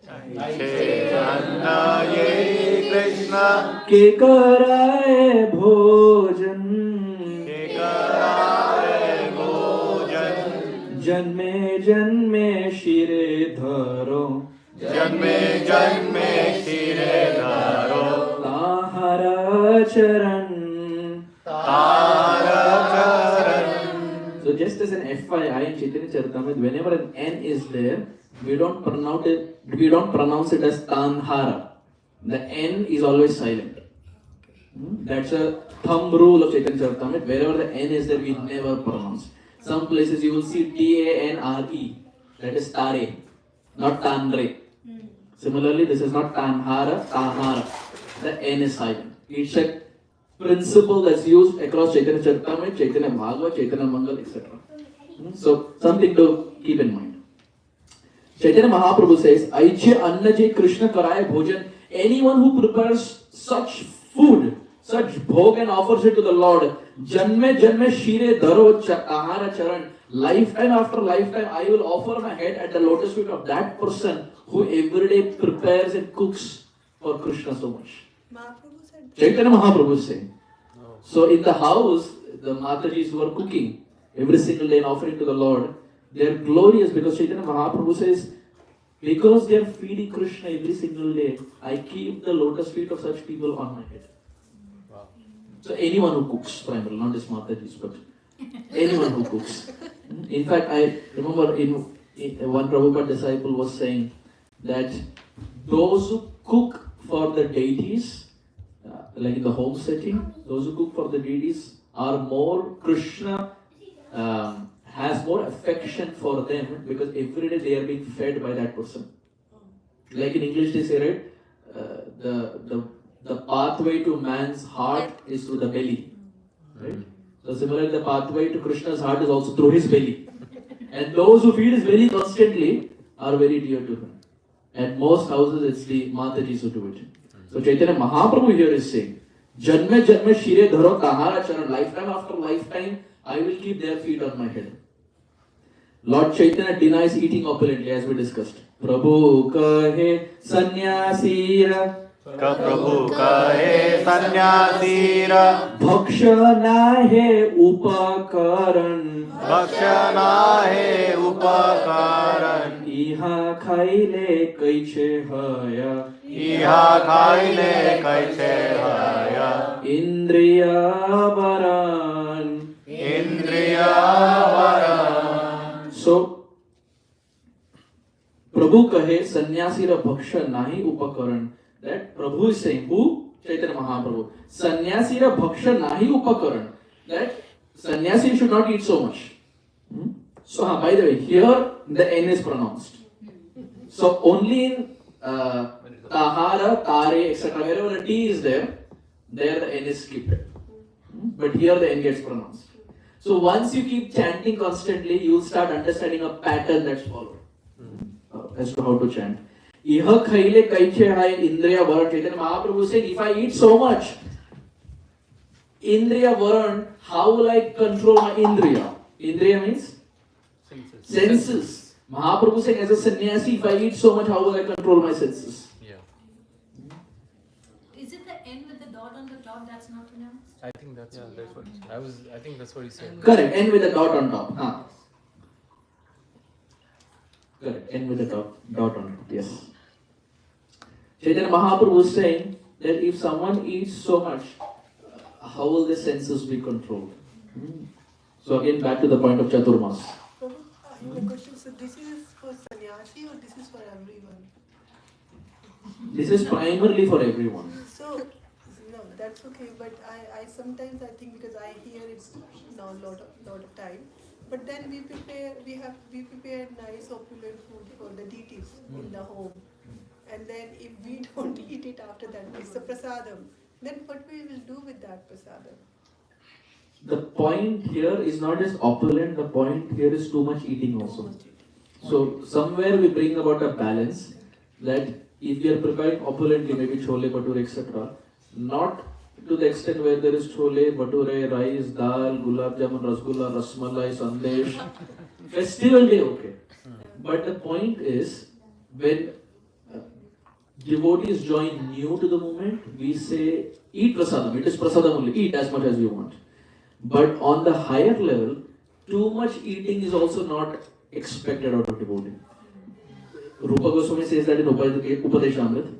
Aiche Anna Jai Krishna Ke Karaye Bhojan Ke Karaye Bhojan Janme Janme Shire Dharo Janme Janme Shire Dharo Tahara Charan Tara Charan. So just as an FYI in Chaitanya Charitamrita, whenever an N is there, we don't pronounce it as Tanhara. The N is always silent. That's a thumb rule of Chaitanya Charitamrita. Wherever the N is there, we never pronounce. Some places you will see Tanre. That is Tare, not Tanre. Similarly, this is not Tanhara, Tahara. The N is silent. It's a principle that's used across Chaitanya Charitamrita, Chaitanya Bhagavad, Chaitanya Mangal, etc. So, something to keep in mind. Chaitanya Mahaprabhu says, Aiche Annajay Krishna Karaya Bhojan. Anyone who prepares such food, such bhog and offers it to the Lord, Janme Janme Shire Dharo Ahara Charan. Lifetime after lifetime, I will offer my head at the lotus feet of that person who every day prepares and cooks for Krishna so much. Chaitanya Mahaprabhu is saying. So in the house, the Matajis who are cooking every single day and offering to the Lord, they are glorious because Chaitanya Mahaprabhu says, because they are feeding Krishna every single day, I keep the lotus feet of such people on my head. Wow. So anyone who cooks, primarily, not just Matajis, but anyone who cooks. In fact, I remember in one Prabhupada disciple was saying that those who cook for the deities, like in the home setting, those who cook for the deities are more, Krishna has more affection for them because every day they are being fed by that person. Like in English they say, right, the pathway to man's heart is through the belly. Right? So similarly the pathway to Krishna's heart is also through his belly. And those who feed his belly constantly are very dear to him. At most houses it's the Matajis who do it. So Chaitanya Mahaprabhu here is saying, Janme Janme Shire Dharo Tahara Charan. Lifetime after lifetime, I will keep their feet on my head. Lord Chaitanya denies eating opulently as we discussed. Prabhu kahe sannyasira. Prabhu kahe sannyasira. Bhaksha nahe upakaran. Bhaksha nahe upakaran. Iha khaile kaiche haya. Iha khaile kaiche haya. Indriya varan. Indriya varan. So, Prabhu kahe sannyasira bhaksha nahi upakaran. That Prabhu is saying, who? Chaitanya Mahaprabhu. Sannyasira bhaksha nahi upakaran. That sannyasi should not eat so much. So, by the way, here the N is pronounced. So, only in Tahara, Tare, etc., wherever the T is there the N is skipped. But here the N gets pronounced. So, once you keep chanting constantly, you will start understanding a pattern that's followed as to how to chant. Iha khaile kaiche hai indriya varan. Chaitanya Mahaprabhu said, if I eat so much, indriya varan, how will I control my indriya? Indriya means? Senses. Mahaprabhu said, as a sannyasi, if I eat so much, how will I control my senses? Is dot that's not pronounced? I think that's what I think that's what he said. Correct. End with a dot on top. Correct. End with a dot on top. Yes. Chaitanya Mahaprabhu was saying that if someone eats so much, how will the senses be controlled? So again, back to the point of Chaturmas. The question, so this is for sannyasi or this is for everyone? This is primarily for everyone. So, no, that's okay, but I sometimes I think because I hear it now a lot of time, but then we prepare nice opulent food for the deities in the home. And then if we don't eat it after that, it's a prasadam. Then what we will do with that prasadam? The point here is not just opulent, the point here is too much eating also. So somewhere we bring about a balance that if we are preparing opulently, maybe chole, bhature, etc., not to the extent where there is chole, bhature, rice, dal, gulab jamun, rasgulla, rasmalai, sandesh. Festival day, okay. But the point is, when devotees join new to the movement, we say, eat prasadam. It is prasadam only. Eat as much as you want. But on the higher level, too much eating is also not expected out of devotee. Rupa Goswami says that in Upadeshamrita.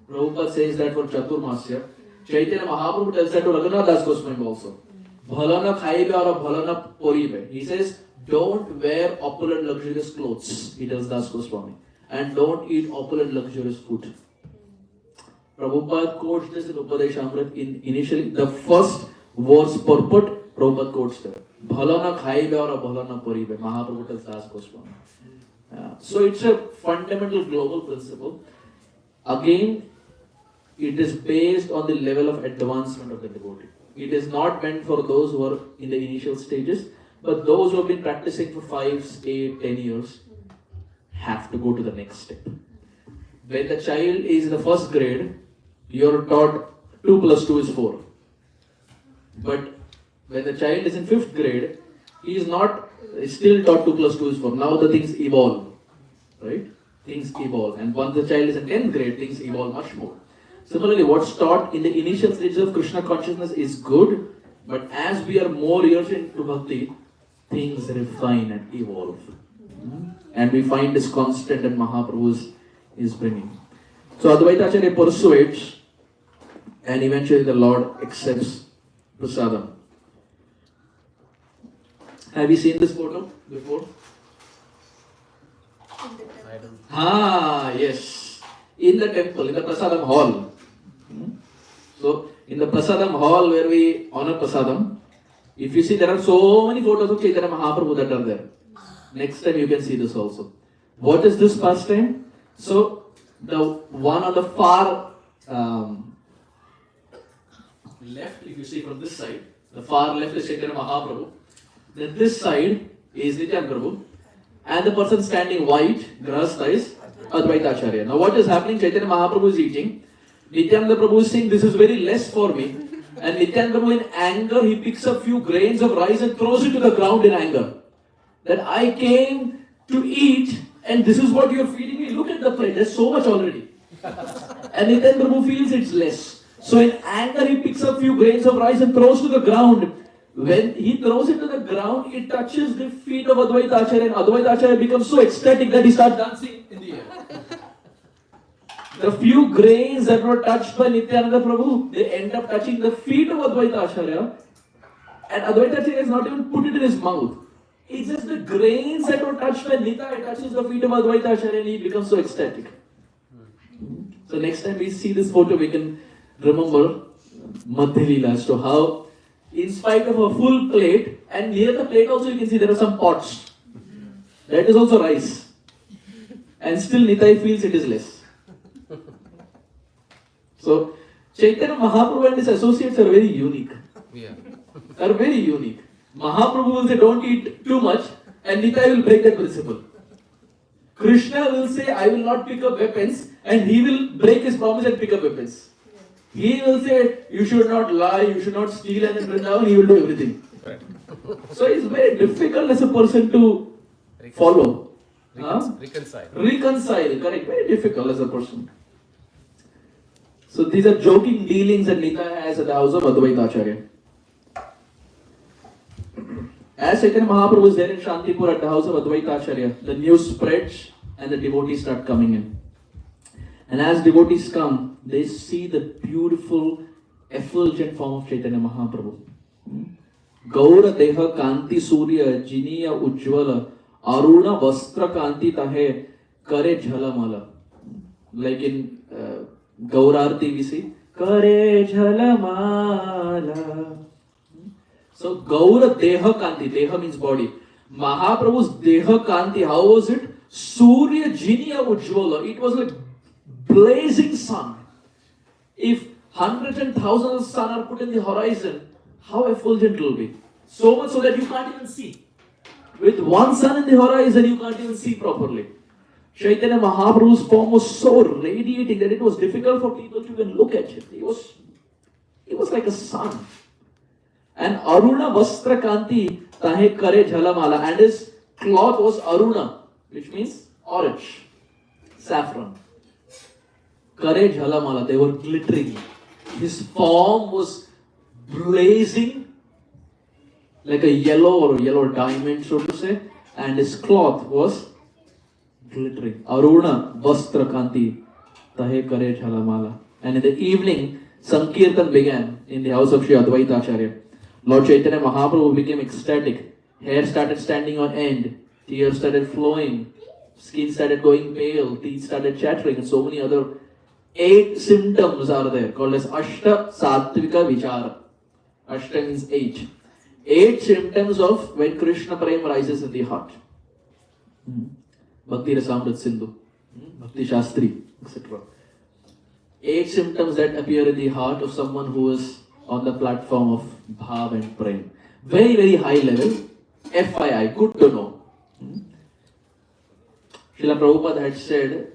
Prabhupada says that for Chaturmasya. Chaitanya Mahaprabhu tells that to Raghunath Das Goswami also. Bhalana khaibe aur bhalana poribe. He says, don't wear opulent luxurious clothes, he tells Das Goswami. And don't eat opulent luxurious food. Prabhupada quotes this in Upadeshamrita. Initially, the first verse purport, Prabhupada quotes there. Bhalana khaibe aur bhalana poribe. Mahaprabhu tells Das Goswami. So it's a fundamental global principle. Again, it is based on the level of advancement of the devotee. It is not meant for those who are in the initial stages, but those who have been practicing for 5, 8, 10 years have to go to the next step. When the child is in the first grade, you are taught 2 plus 2 is 4. But when the child is in 5th grade, he is not still taught 2 plus 2 is 4. Now the things evolve, right? Things evolve. And once the child is in 10th grade, things evolve much more. Similarly, what's taught in the initial stages of Krishna consciousness is good, but as we are more years into bhakti, things refine and evolve. And we find this constant that Mahaprabhu is bringing. So Advaita Acharya persuades, and eventually the Lord accepts prasadam. Have you seen this photo before? Yes. In the temple, in the prasadam hall. So, in the prasadam hall where we honor prasadam, if you see, there are so many photos of Chaitanya Mahaprabhu that are there. Next time you can see this also. What is this pastime? So, the one on the far left, if you see from this side, the far left is Chaitanya Mahaprabhu. Then this side is Nityananda Prabhu. And the person standing white, grahastha, is Advaita Acharya. Now what is happening? Chaitanya Mahaprabhu is eating. Nityananda Prabhu is saying, this is very less for me. And Nityananda Prabhu in anger, he picks up few grains of rice and throws it to the ground in anger. That I came to eat and this is what you are feeding me. Look at the plate, there's so much already. And Nityananda Prabhu feels it's less. So in anger, he picks up few grains of rice and throws to the ground. When he throws it to the ground, it touches the feet of Advaita Acharya, and Advaita Acharya becomes so ecstatic that he starts dancing in the air. The few grains that were touched by Nityananda Prabhu, they end up touching the feet of Advaita Acharya, and Advaita Acharya has not even put it in his mouth. It's just the grains that were touched by Nitya, it touches the feet of Advaita Acharya, and he becomes so ecstatic. So next time we see this photo, we can remember Madhya Leela as to how, in spite of a full plate, and near the plate also you can see there are some pots. That is also rice. And still Nitai feels it is less. So, Chaitanya Mahaprabhu and his associates are very unique. Are very unique. Mahaprabhu will say don't eat too much, and Nitai will break that principle. Krishna will say I will not pick up weapons, and he will break his promise and pick up weapons. He will say, you should not lie, you should not steal, and in Vrindavan, he will do everything. Right. So it's very difficult as a person to follow. Reconcile. Reconcile, correct. Very difficult as a person. So these are joking dealings that Nita has at the house of Advaita Acharya. As Chaitanya Mahaprabhu is there in Shantipur at the house of Advaita Acharya, the news spreads and the devotees start coming in. And as devotees come, they see the beautiful, effulgent form of Chaitanya Mahaprabhu. Gaura Deha Kanti Surya Jiniya Ujjvala Aruna Vastra Kanti Tahe Kare Jhalamala. Like in Gaurarti we see Kare Jhalamala. So Gaura Deha Kanti, Deha means body. Mahaprabhu's Deha Kanti, how was it? Surya Jiniya Ujjvala. It was like blazing sun. If hundreds and thousands of sun are put in the horizon, how effulgent it will be. So much so that you can't even see. With one sun in the horizon, you can't even see properly. Chaitanya Mahaprabhu's form was so radiating that it was difficult for people to even look at it. He was like a sun. And Aruna Vastra Kanti Tahe Kare Jhalamala. And his cloth was Aruna, which means orange, saffron. Kare Jhalamala, they were glittering. His form was blazing like a yellow diamond, so to say, and his cloth was glittering. Aruna Vastra Kanti Tahe Kare Jhalamala. And in the evening, Sankirtan began in the house of Sri Advaita Acharya. Lord Chaitanya Mahaprabhu became ecstatic. Hair started standing on end. Tears started flowing. Skin started going pale. Teeth started chattering. And so many other 8 symptoms are there called as Ashta Sattvika Vichara. Ashta means 8. 8 symptoms of when Krishna Prem rises in the heart. Bhakti Rasamrit Sindhu, Bhakti Shastri, etc. 8 symptoms that appear in the heart of someone who is on the platform of Bhav and Prem. Very, very high level. FYI, good to know. Srila Prabhupada had said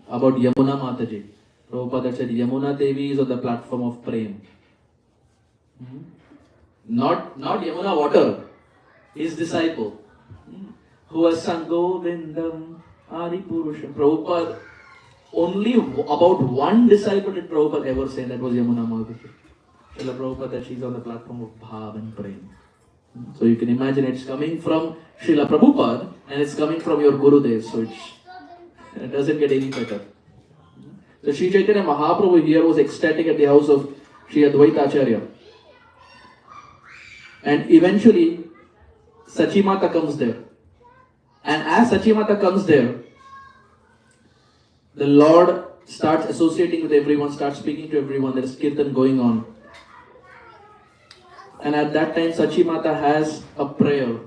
about Yamuna Mataji. Prabhupada had said Yamuna Devi is on the platform of Prem. Not Yamuna water, his disciple, who has sung Govindam Adi Purusham. Prabhupada, only about one disciple did Prabhupada ever say, that was Yamuna Mataji. Srila Prabhupada, that she's on the platform of Bhav and Prem. So you can imagine it's coming from Srila Prabhupada and it's coming from your Gurudev, so it doesn't get any better. So Sri Chaitanya Mahaprabhu here was ecstatic at the house of Sri Advaita Acharya. And eventually, Sachimata comes there. And as Sachimata comes there, the Lord starts associating with everyone, starts speaking to everyone. There is kirtan going on. And at that time, Sachimata has a prayer.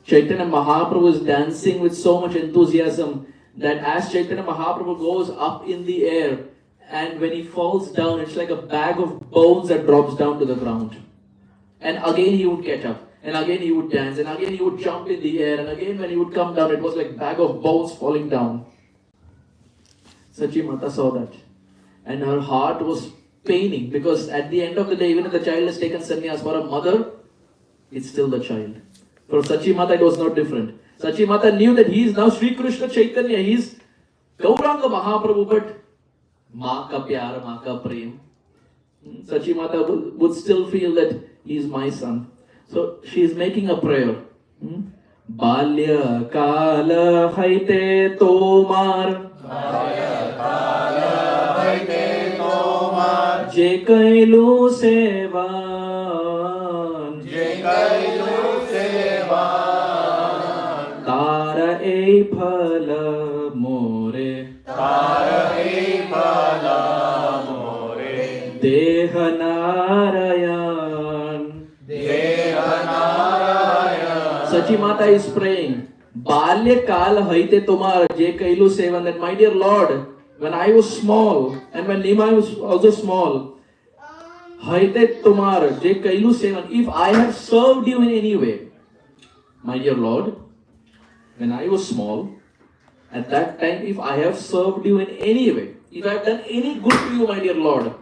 Chaitanya Mahaprabhu is dancing with so much enthusiasm that as Chaitanya Mahaprabhu goes up in the air, and when he falls down, it's like a bag of bones that drops down to the ground. And again he would catch up, and again he would dance, and again he would jump in the air, and again when he would come down, it was like a bag of bones falling down. Sachimata saw that, and her heart was paining, because at the end of the day, even if the child has taken sannyas, for a mother, it's still the child. For Sachimata, it was not different. Sachimata knew that he is now Sri Krishna Chaitanya, he is Gauranga Mahaprabhu, but Maa ka pyar, Maa ka prem. Sachimata would still feel that he is my son. So she is making a prayer. Balya kala haite tomar, je kailu sevan, tara ei phala more, Deha Narayan. Sachimata is praying, Balya kala haite tomar je kailu sevan, that my dear Lord, when I was small and when Nimai was also small, haite tomar je kailu sevan, if I have served you in any way, my dear Lord, when I was small, at that time, if I have served you in any way, if I have done any good to you, my dear Lord,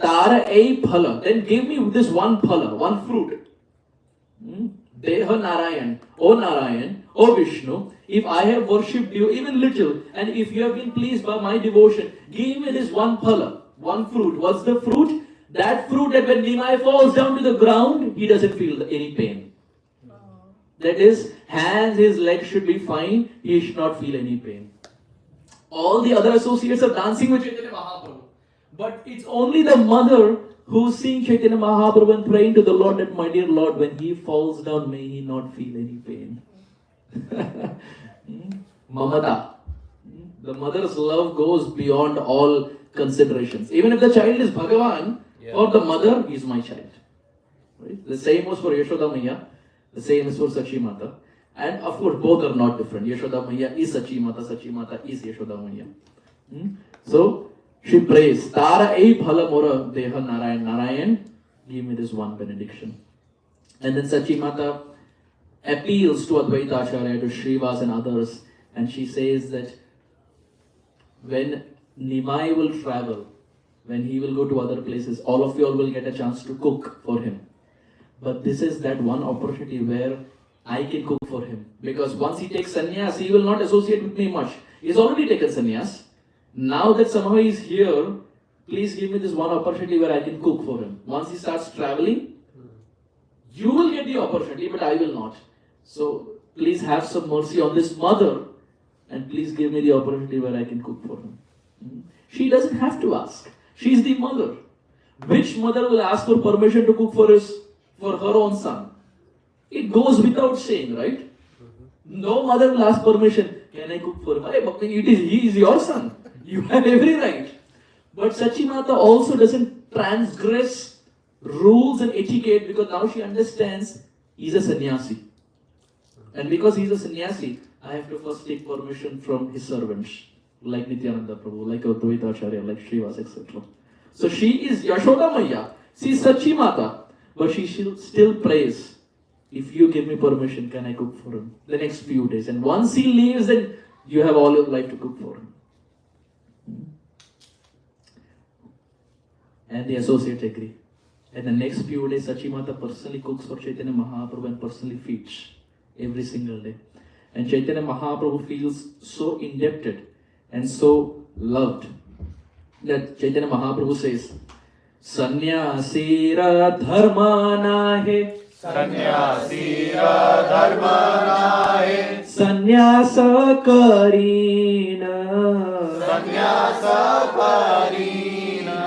Tara ei phala, then give me this one phala, one fruit. Deha Narayan, O Vishnu, if I have worshipped you even little, and if you have been pleased by my devotion, give me this one phala, one fruit. What's the fruit? That fruit that when Nimai falls down to the ground, he doesn't feel any pain. That is, hands, his legs should be fine, he should not feel any pain. All the other associates are dancing with Chaitanya Mahaprabhu. But it's only the mother who's seeing Chaitanya Mahaprabhu and praying to the Lord that, my dear Lord, when he falls down, may he not feel any pain. Mamata. The mother's love goes beyond all considerations. Even if the child is Bhagavan, for the mother, he is my child. Right? The same was for Yashoda Maya. The same is for Sachi Mata. And of course, both are not different. Yashoda Maya is Sachi Mata is Yashoda Maya. So, she prays, Tara ei phala mora deha Narayan. Narayan, give me this one benediction. And then Sachi Mata appeals to Advaita Acharya, to Srivas and others. And she says that when Nimai will travel, when he will go to other places, all of you all will get a chance to cook for him. But this is that one opportunity where I can cook for him. Because once he takes sannyas, he will not associate with me much. He's already taken sannyas. Now that somehow he's here, please give me this one opportunity where I can cook for him. Once he starts traveling, you will get the opportunity, but I will not. So please have some mercy on this mother and please give me the opportunity where I can cook for him. She doesn't have to ask. She's the mother. Which mother will ask for permission to cook for her own son? It goes without saying, right? No mother will ask permission. Can I cook for him? He is your son. You have every right. But Sachi Mata also doesn't transgress rules and etiquette because now she understands he's a sannyasi. And because he's a sannyasi, I have to first take permission from his servants, like Nityananda Prabhu, like Advaita Acharya, like Srivas, etc. So she is Yashoda Maya. She is Sachi Mata. But she still prays, if you give me permission, can I cook for him? The next few days. And once he leaves, then you have all your life to cook for him. And the associates agree. And the next few days, Sachi Mata personally cooks for Chaitanya Mahaprabhu and personally feeds every single day. And Chaitanya Mahaprabhu feels so indebted and so loved that Chaitanya Mahaprabhu says, Sanyasira dharma nahe, Sanyasira dharma nahe, Sanyasa karina, Sanyasa karina,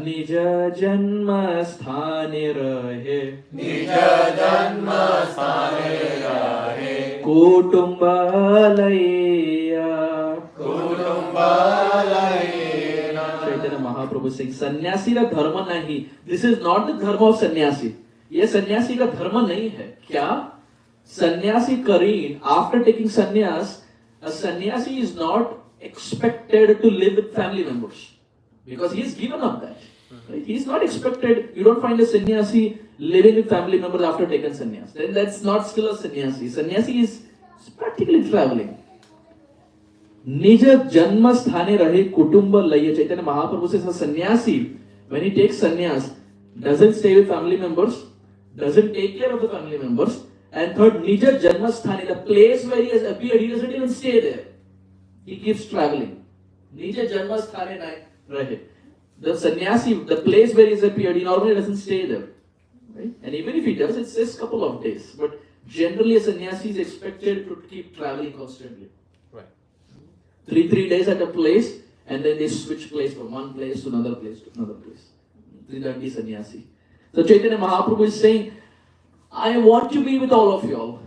Nija janma sthane rahe, Nija janma sthane rahe, Kutumbalaya, Kutumbalaya. Chaitanya Mahaprabhu saying, Sannyasi ka dharma nahi. This is not the dharma of sannyasi. Ye sannyasi ka dharma nahi hai. Kya? Sannyasi Kareen, after taking sannyas, a sannyasi is not expected to live with family members. Because he has given up that. Right? He is not expected, you don't find a sannyasi living with family members after taking sannyas. Then that's not still a sannyasi. Sannyasi is practically traveling. Nija janma sthane rahe kutumba laya. Chaitanya Mahaprabhu says a sannyasi, when he takes sannyas, doesn't stay with family members, doesn't take care of the family members, and third, Nija janma sthane, the place where he has appeared, he doesn't even stay there. He keeps traveling. Nija janma sthane rahe. The sannyasi, the place where he has appeared, he normally doesn't stay there. Right? And even if he does, it's just a couple of days. But generally a sannyasi is expected to keep traveling constantly. 3 days at a place, and then they switch place from one place to another place to another place. Tridandi sannyasi. So Chaitanya Mahaprabhu is saying, I want to be with all of you all.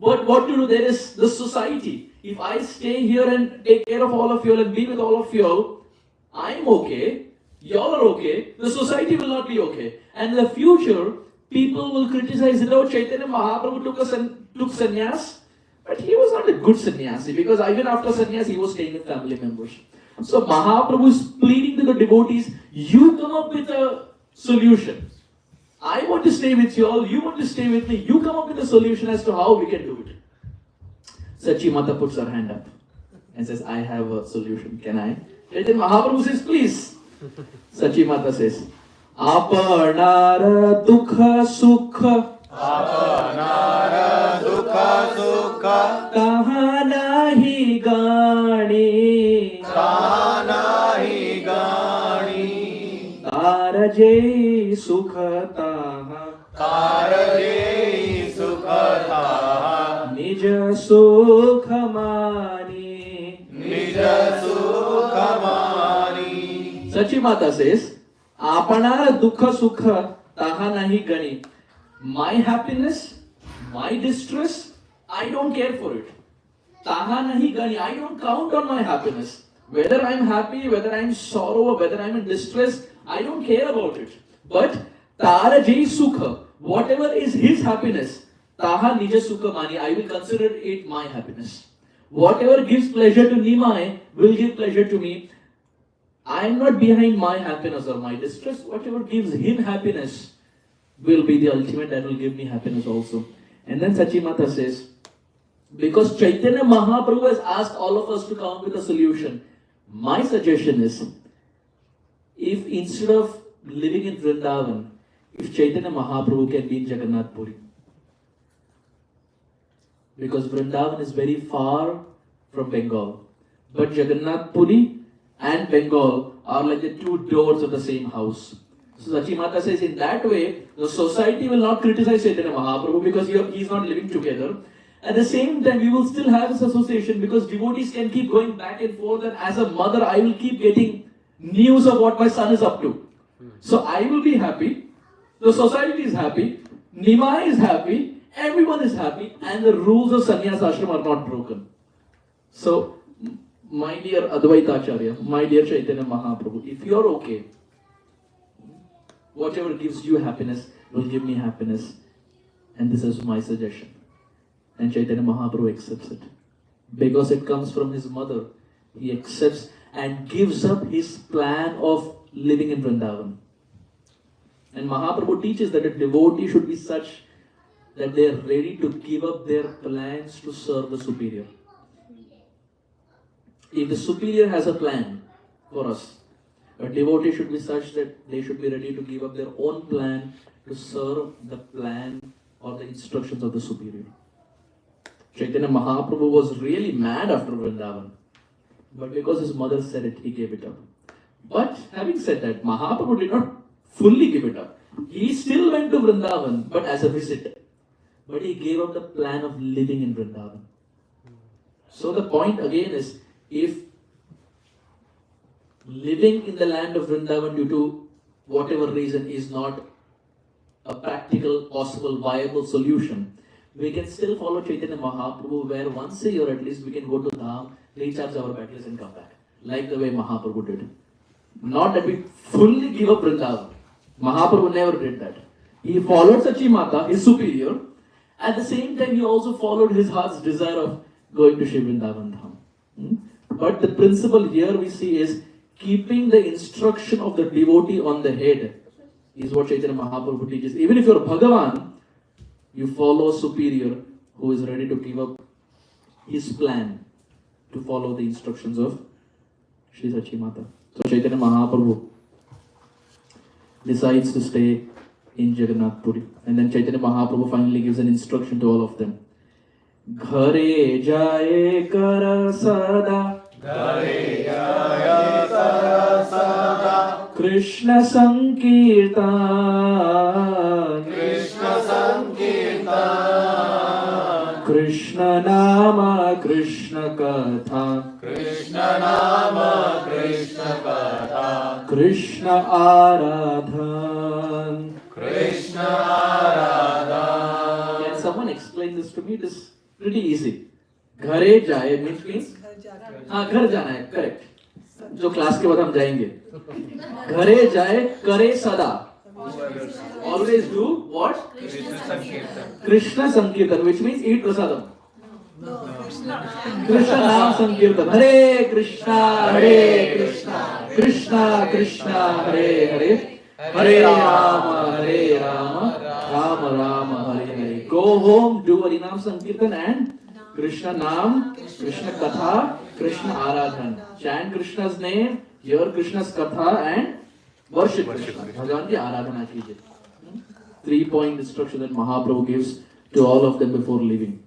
But what to do? There is the society. If I stay here and take care of all of you all and be with all of you all, I'm okay, y'all are okay, the society will not be okay. And in the future, people will criticize it. Oh, Chaitanya Mahaprabhu took sannyas. But he was not a good sannyasi because even after sannyas, he was staying with family members. So Mahaprabhu is pleading to the devotees, you come up with a solution. I want to stay with you all, you want to stay with me. You come up with a solution as to how we can do it. Sachi Mata puts her hand up and says, I have a solution. Can I? And then Mahaprabhu says, please. Sachi Mata says, Aparnara dukha sukha. Aparnara dukha sukha, Kaha nahi gaane, kaha nahi gaane, कारजे सुखता कारजे सुखता निज सुख मानी निज सुख मानी. Sachi Mata says, Apana dukha sukha taha nahi gani. My happiness, my distress, I don't care for it. Taha nahi gani. I don't count on my happiness. Whether I'm happy, whether I'm sorrow, whether I'm in distress, I don't care about it. But Tara Jai Sukha, whatever is his happiness, Taha Nija Sukha Mani, I will consider it my happiness. Whatever gives pleasure to Nimai will give pleasure to me. I am not behind my happiness or my distress. Whatever gives him happiness will be the ultimate that will give me happiness also. And then Sachimata says, because Chaitanya Mahaprabhu has asked all of us to come up with a solution, my suggestion is, if instead of living in Vrindavan, if Chaitanya Mahaprabhu can be in Jagannath Puri. Because Vrindavan is very far from Bengal. But Jagannath Puri and Bengal are like the two doors of the same house. So Sachimata says, in that way, the society will not criticize Chaitanya Mahaprabhu because he is not living together. At the same time, we will still have this association because devotees can keep going back and forth, and as a mother, I will keep getting news of what my son is up to. So I will be happy, the society is happy, Nimai is happy, everyone is happy, and the rules of Sannyas Ashram are not broken. So, my dear Advaita Acharya, my dear Chaitanya Mahaprabhu, if you are okay, whatever gives you happiness will give me happiness, and this is my suggestion. And Chaitanya Mahaprabhu accepts it. Because it comes from his mother, he accepts and gives up his plan of living in Vrindavan. And Mahaprabhu teaches that a devotee should be such that they are ready to give up their plans to serve the superior. If the superior has a plan for us, a devotee should be such that they should be ready to give up their own plan to serve the plan or the instructions of the superior. Chaitanya Mahaprabhu was really mad after Vrindavan. But because his mother said it, he gave it up. But having said that, Mahaprabhu did not fully give it up. He still went to Vrindavan, but as a visit. But he gave up the plan of living in Vrindavan. So the point again is, if living in the land of Vrindavan due to whatever reason is not a practical, possible, viable solution, we can still follow Chaitanya Mahaprabhu, where once a year at least we can go to Dham, recharge our batteries and come back. Like the way Mahaprabhu did. Not that we fully give up Vrindavan. Mahaprabhu never did that. He followed Sachimata, his superior. At the same time, he also followed his heart's desire of going to Shri Vrindavan Dham. But the principle here we see is keeping the instruction of the devotee on the head is what Chaitanya Mahaprabhu teaches. Even if you're Bhagavan, you follow a superior who is ready to give up his plan to follow the instructions of Shri Sachimata. So Chaitanya Mahaprabhu decides to stay in Jagannath Puri. And then Chaitanya Mahaprabhu finally gives an instruction to all of them. Ghare jaye kar sada, Ghare jaye kar sada, Krishna Sankirtan, Krishna Sankirtan, Krishna Nama Krishna Katha, Krishna Nama Krishna Katha, Krishna Aradhan. Krishna Aradhan. Can someone explain this to me? It is pretty easy. Ghare jaye means हाँ घर जाना है, correct. जो class के बाद हम जाएंगे. घरे जाए करे सदा. Always do what? Krishna Sankirtan, which means eat prasadam. Krishna Naam Sankirtan. Hare Krishna, Krishna Krishna, Hare Hare, Hare Rama, Rama Rama, Hare Hare. Go home, do Harinam Sankirtan and Krishna Naam, Krishna Katha, Krishna Aradhan. Chant Krishna's name, hear Krishna's Katha and worship Krishna. Bhagavan ki Aradhana kijiye. 3-point instruction that Mahaprabhu gives to all of them before leaving.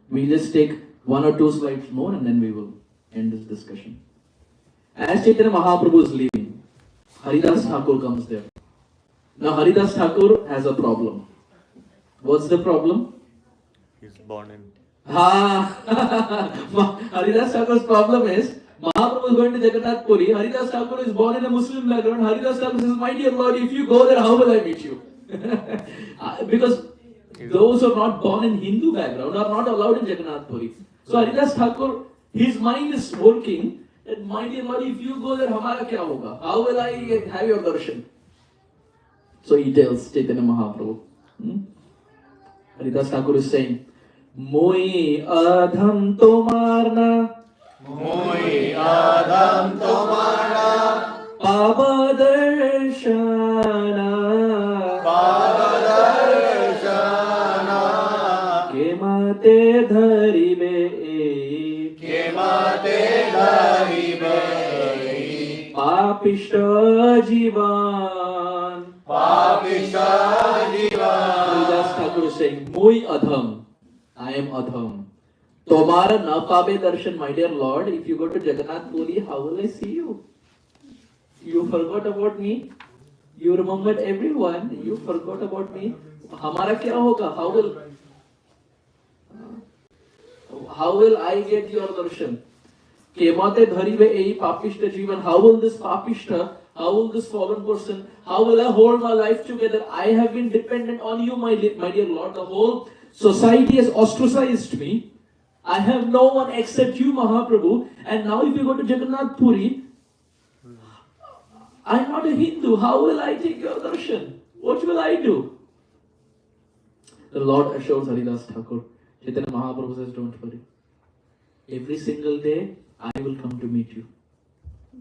We'll just take 1 or 2 slides more and then we will end this discussion. As Chaitanya Mahaprabhu is leaving, Haridas Thakur comes there. Now Haridas Thakur has a problem. What's the problem? He's born in. Haridas Thakur's problem is, Mahaprabhu is going to Jagannath Puri. Haridas Thakur is born in a Muslim background. Haridas Thakur says, my dear Lord, if you go there, how will I meet you? Because those who are not born in Hindu background are not allowed in Jagannath Puri. So Haridas Thakur, his mind is working, that my dear Lord, if you go there, hamara kya hoga? How will I have your darshan? So he tells Chaitanya Mahaprabhu. Haridas Thakur is saying, Moi adham tomarna, Moi adam tomara, Pava darshana, Kemate dharibe, Kemate dharibe, Papishta jivan. Papisha jivan. Haridas Thakur is saying, Moi adham, I am adham. Tomara na pabe darshan, my dear Lord, if you go to Jagannath Puri, how will I see you? You forgot about me. You remembered everyone. You forgot about me. Hamara kya hoga? How will I get your darshan? Kemate dharive ei papishta jivan. How will this papishta, how will this fallen person, how will I hold my life together? I have been dependent on you, my dear Lord. The whole society has ostracized me. I have no one except you, Mahaprabhu. And now if you go to Jagannath Puri, I am not a Hindu. How will I take your darshan? What will I do? The Lord assures Haridas Thakur. Chaitanya Mahaprabhu says, don't worry. Every single day, I will come to meet you.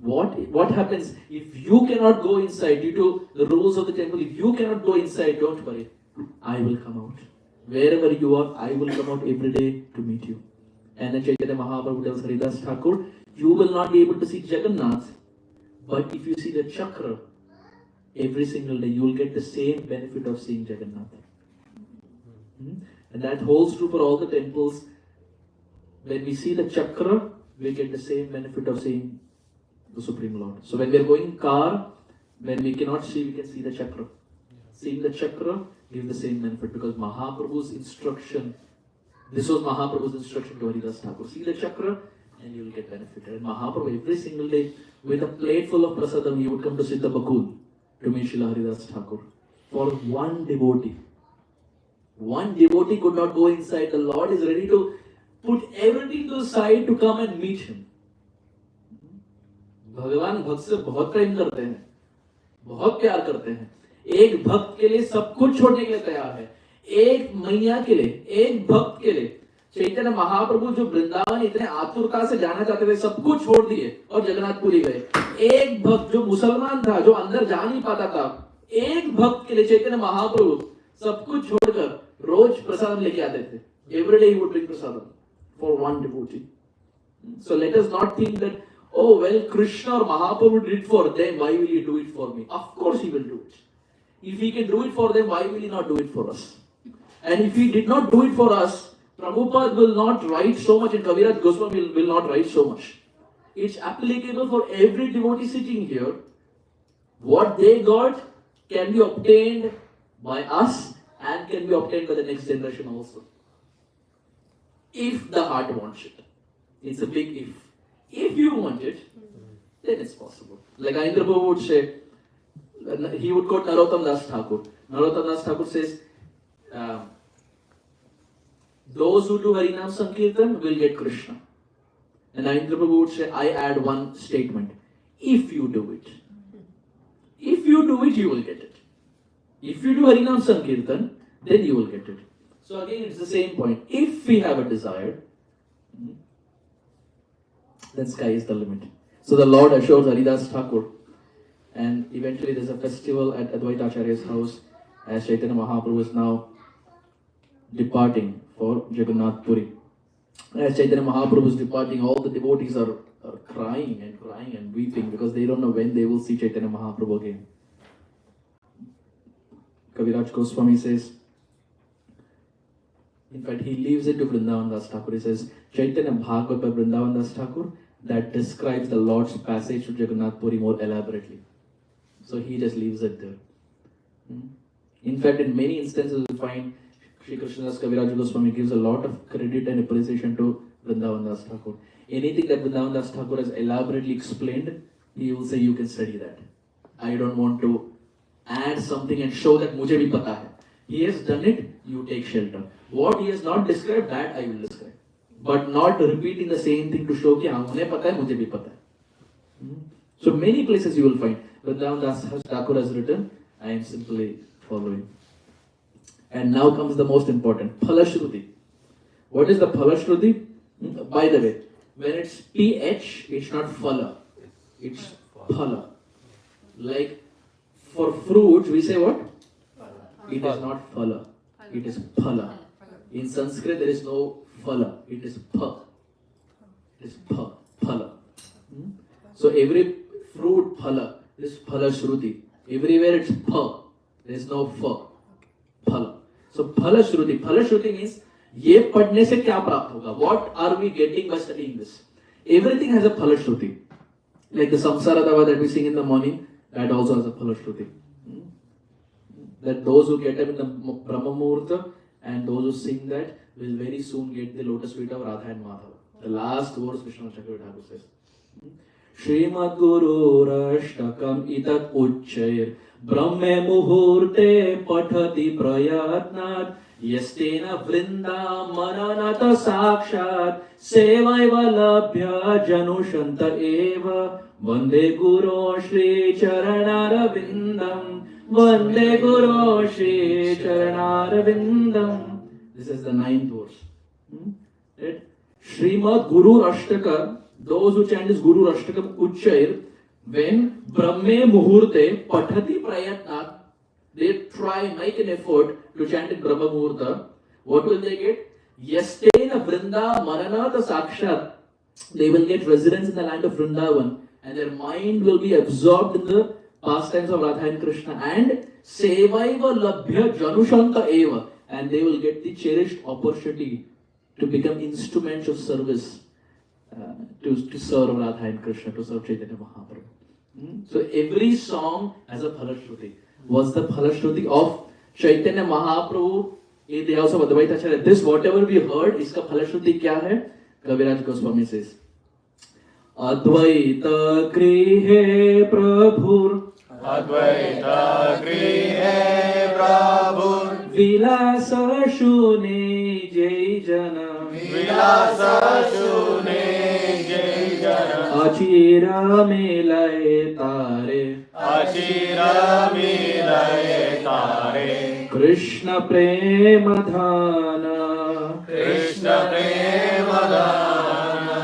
What happens if you cannot go inside due to the rules of the temple? If you cannot go inside, don't worry. I will come out. Wherever you are, I will come out every day to meet you. And then Chaitanya Mahaprabhu tells Haridas Thakur, you will not be able to see Jagannath, but if you see the chakra, every single day, you will get the same benefit of seeing Jagannath. And that holds true for all the temples. When we see the chakra, we get the same benefit of seeing the Supreme Lord. So when we are going in car, when we cannot see, we can see the chakra. Seeing the chakra gives the same benefit because Mahaprabhu's instruction, this was Mahaprabhu's instruction to Haridas Thakur. See the chakra and you will get benefited. And Mahaprabhu every single day with a plate full of prasadam, he would come to Siddha Bakul to meet Srila Haridas Thakur. For one devotee. One devotee could not go inside. The Lord is ready to put everything to the side to come and meet him. भगवान भक्त से बहुत प्रेम करते हैं, बहुत प्यार करते हैं. एक भक्त के लिए सब कुछ छोड़ने के लिए तैयार है. एक मैया के लिए, एक भक्त के लिए. चैतन्य महाप्रभु जो वृंदावन इतने आतुरता से जाना चाहते थे, सब कुछ छोड़ दिए और जगन्नाथपुरी गए. एक भक्त जो मुसलमान था, जो अंदर जा नहीं पाता था, एक भक्त के लिए चैतन्य महाप्रभु सब कुछ छोड़कर रोज प्रसाद लेके आते थे. Every day he would bring prasadam for one devotee. So let us not think that, oh well, Krishna or Mahaprabhu did it for them, why will he do it for me? Of course he will do it. If he can do it for them, why will he not do it for us? And if he did not do it for us, Prabhupada will not write so much and Kaviraj Goswami will not write so much. It's applicable for every devotee sitting here. What they got can be obtained by us and can be obtained by the next generation also. If the heart wants it. It's a big if. If you want it, then it's possible. Like Indra Prabhu would say, he would quote Narottam Das Thakur. Narottam Das Thakur says, those who do Harinam Sankirtan will get Krishna. And Indra Prabhu would say, I add one statement. If you do it. If you do it, you will get it. If you do Harinam Sankirtan, then you will get it. So again, it's the same point. If we have a desire, then sky is the limit. So the Lord assures Haridas Thakur. And eventually there's a festival at Advaita Acharya's house as Chaitanya Mahaprabhu is now departing for Jagannath Puri. As Chaitanya Mahaprabhu is departing, all the devotees are crying and weeping because they don't know when they will see Chaitanya Mahaprabhu again. Kaviraj Goswami says, in fact, he leaves it to Vrindavan Das Thakur. He says, Chaitanya Bhagavad by Vrindavan Das Thakur, that describes the Lord's passage to Jagannath Puri more elaborately. So he just leaves it there. In fact, in many instances, we find Sri Krishnadas Kaviraj Goswami gives a lot of credit and appreciation to Vrindavan Das Thakur. Anything that Vrindavan Das Thakur has elaborately explained, he will say, you can study that. I don't want to add something and show that mujhe bhi pata hai. He has done it, you take shelter. What he has not described, that I will describe. But not repeating the same thing to show कि हाँ मुझे पता है मुझे भी पता है. So many places you will find Vrindavan Das Thakur has written, I am simply following. And now comes the most important, Phalashruti. What is the Phalashruti? By the way, when it's PH, it's not Phala, it's Phala. Like for fruits, we say what? It is not Phala, it is Phala. In Sanskrit, there is no Phala, it is Pa. It is Pa, Phala. So every fruit Phala is Phalashruti. Everywhere it's Pa, there is no Fa. Phala. So Phalashruti. Phalashruti means ये पढ़ने से क्या प्राप्त होगा? What are we getting by studying this? Everything has a Phalashruti. Like the Samsara Dava that we sing in the morning, that also has a Phalashruti. That those who get up in the Brahma Muhurta and those who sing that will very soon get the lotus feet of Radha and Madhava. The last verse Krishna Chakravarti Thakur says. Srimad Guru Rashtakam itat uchchair Brahme Muhurte Pathati Prayatnat Yastena Vrinda Mananata Sakshat Sevaiva Labhya Janushanta Eva Vande Guru Shri Charanarvindam Vande Guru Shri Charanarvindam. This is the 9th verse. Right? Srimad Guru Ashtaka, those who chant this Guru Ashtakam Uchchair, when Brahme Muhurte Pathati Prayatnat, they try, make an effort to chant in Brahma Muhurta, what will they get? Yastena Vrinda Maranatha Sakshat. They will get residence in the land of Vrindavan and their mind will be absorbed in the pastimes of Radha and Krishna and Sevaiva Labhya Janushanta Eva, and they will get the cherished opportunity to become instruments of service to serve Radha and Krishna, to serve Chaitanya Mahaprabhu. So every song has a Phalashruti. What's the Phalashruti of Chaitanya Mahaprabhu in the house of Advaita Acharya? This whatever we heard, iska Phalashruti kya hai? Kaviraj Goswami says, Advaita Grihe Prabhur Advaita Grihe Prabhur Vilasa Shune Jai Jana Vilasa Shune Jai Jana Achira Milaye Tare Achira Milaye Tare Krishna Prema Dhana Krishna Prema Dhana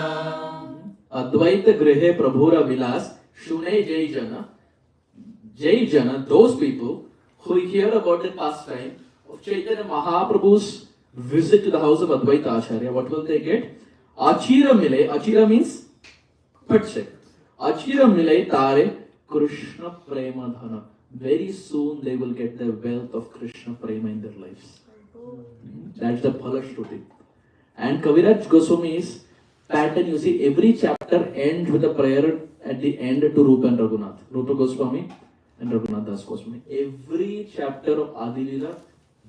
Advaita Grihe Prabhura Vilas Shune Jai Jana. Jai Jana, those people who hear about the pastime of Chaitanya Mahaprabhu's visit to the house of Advaita Acharya, what will they get? Achira Mile, Achira means Patse. Achira Mile Tare Krishna Prema Dhana. Very soon they will get the wealth of Krishna Prema in their lives. That's the Phalashruti. And Kaviraj Goswami's pattern, you see, every chapter ends with a prayer at the end to Rupa and Raghunath. Rupa Goswami and Raghunath Das Goswami. Every chapter of Adilila,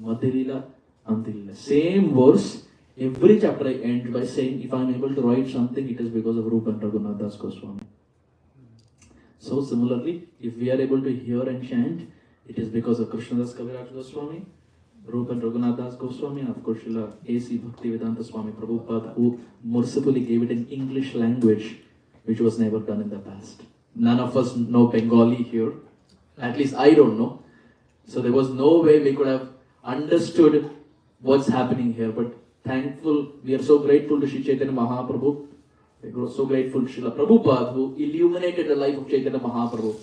Madhilila, Antilila. Same verse. Every chapter I end by saying, if I am able to write something, it is because of Rupa and Raghunath Das Goswami. So similarly, if we are able to hear and chant, it is because of Krishnadas Kaviraj Goswami, Rupa and Raghunath Das Goswami, and of course Srila A.C. Bhaktivedanta Swami Prabhupada, who mercifully gave it in English language, which was never done in the past. None of us know Bengali here. At least I don't know. So there was no way we could have understood what's happening here. But thankful, we are so grateful to Sri Chaitanya Mahaprabhu. We are so grateful to Srila Prabhupada, who illuminated the life of Chaitanya Mahaprabhu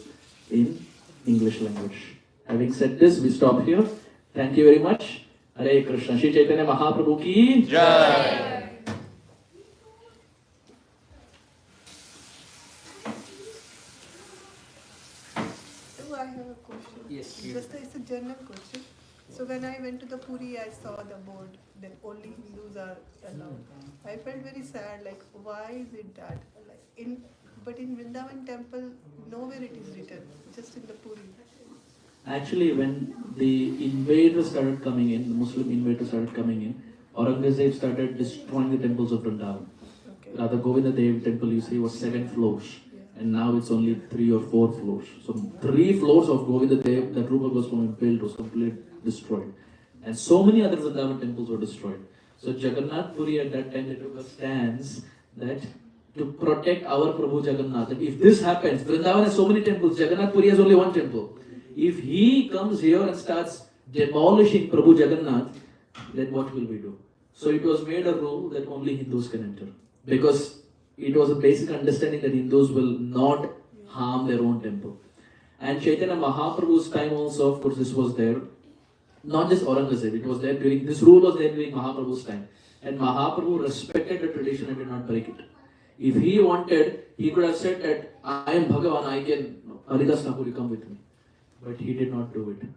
in English language. Having said this, we stop here. Thank you very much. Hare Krishna. Sri Chaitanya Mahaprabhu ki Jai. I have a question. Yes, Just it's a general question. So when when I went to the Puri, I saw the board that only Hindus are allowed. I felt very sad, like why is it that? But in Vrindavan temple, nowhere it is written, just in the Puri. Actually, when the invaders started coming in, the Muslim invaders started coming in, Aurangzeb started destroying the temples of Vrindavan. Radha Govinda Dev temple, you see, was 7 floors. And now it's only 3 or 4 floors. So 3 floors of Govinda Dev, that Rupa Goswami built, was completely destroyed. And so many other Vrindavan temples were destroyed. So Jagannath Puri at that time, they took a stance that to protect our Prabhu Jagannath. That if this happens, Vrindavan has so many temples, Jagannath Puri has only 1 temple. If he comes here and starts demolishing Prabhu Jagannath, then what will we do? So it was made a rule that only Hindus can enter. Because it was a basic understanding that Hindus will not harm their own temple. And Chaitanya Mahaprabhu's time also, of course, this was there. Not just Aurangzeb, it was there during, this rule was there during Mahaprabhu's time. And Mahaprabhu respected the tradition and did not break it. If he wanted, he could have said that, I am Bhagavan, I can, Haridas Thakur, come with me. But he did not do it.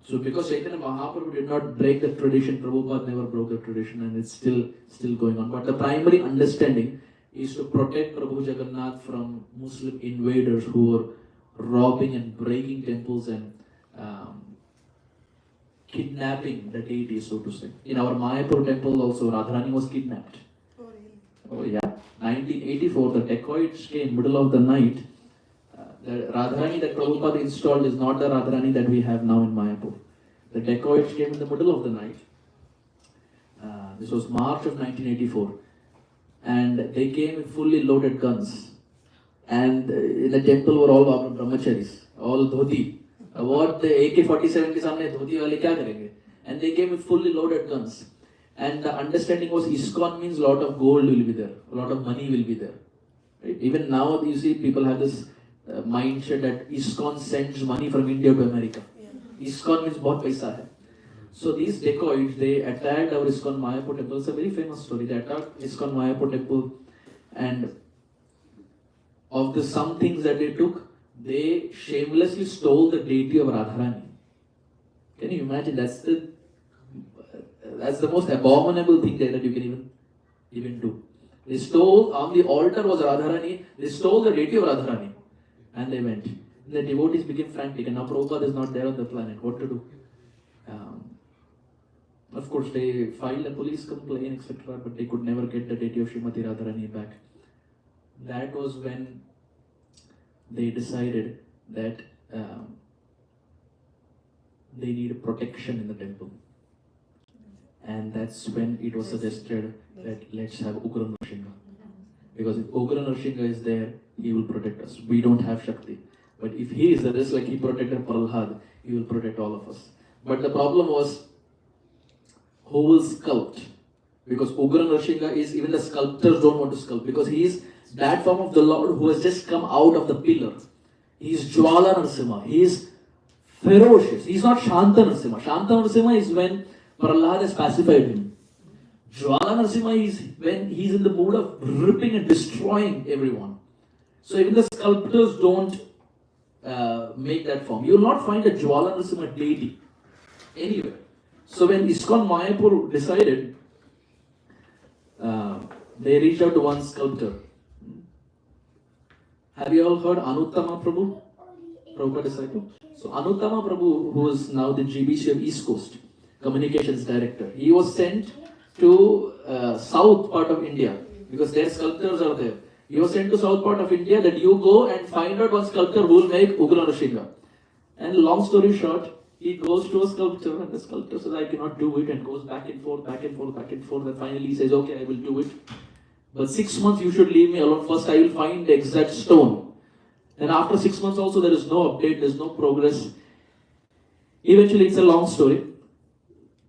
So because Chaitanya Mahaprabhu did not break the tradition, Prabhupada never broke the tradition, and it's still going on. But the primary understanding is to protect Prabhu Jagannath from Muslim invaders who were robbing and breaking temples and kidnapping the deities, so to say. In our Mayapur temple also, Radharani was kidnapped. Oh yeah. 1984, the dacoits came middle of the night. The Radharani that Prabhupada installed is not the Radharani that we have now in Mayapur. The dacoits came in the middle of the night. This was March of 1984. And they came with fully loaded guns. And in the temple were all brahmacharis, all dhoti. What the AK-47 ke samne dhoti wale kya karenge? And they came with fully loaded guns. And the understanding was ISKCON means a lot of gold will be there, a lot of money will be there. Right? Even now you see people have this mindset that ISKCON sends money from India to America. ISKCON means bahut paisa hai. So these dacoits, they attacked our ISKCON Mayapur temple. It's a very famous story. They attacked ISKCON Mayapur temple, and of the some things that they took, they shamelessly stole the deity of Radharani. Can you imagine? That's the most abominable thing that you can even do. They stole, on the altar was Radharani, they stole the deity of Radharani, and they went. The devotees became frantic, and now Prabhupada is not there on the planet. What to do? Of course, they filed a police complaint, etc., but they could never get the deity of Srimati Radharani back. That was when they decided that they need protection in the temple. And that's when it was suggested that let's have Ugra Nrsimha. Because if Ugra Nrsimha is there, he will protect us. We don't have Shakti. But if he is there, just like he protected Prahlad, he will protect all of us. But the problem was, who will sculpt? Because Ugra Nrsimha is, even the sculptors don't want to sculpt, because he is that form of the Lord who has just come out of the pillar. He is Jwala Nrsimha. He is ferocious. He is not Shanta Nrsimha. Shanta Nrsimha is when Prahlad has pacified him. Jwala Nrsimha is when he is in the mood of ripping and destroying everyone. So even the sculptors don't make that form. You will not find a Jwala Nrsimha deity anywhere. So when ISKCON Mayapur decided, they reached out to one sculptor. Have you all heard Anuttama Prabhu? Prabhupada disciple? So Anuttama Prabhu, who is now the GBC of East Coast, Communications Director, he was sent to south part of India, because their sculptors are there. He was sent to south part of India that you go and find out one sculptor who will make Ugra Nrsimha. And long story short, he goes to a sculptor and the sculptor says, I cannot do it, and goes back and forth, back and forth, back and forth, and finally he says, okay, I will do it. But 6 months you should leave me alone. First I will find the exact stone. And after 6 months also there is no update, there is no progress. Eventually, it's a long story.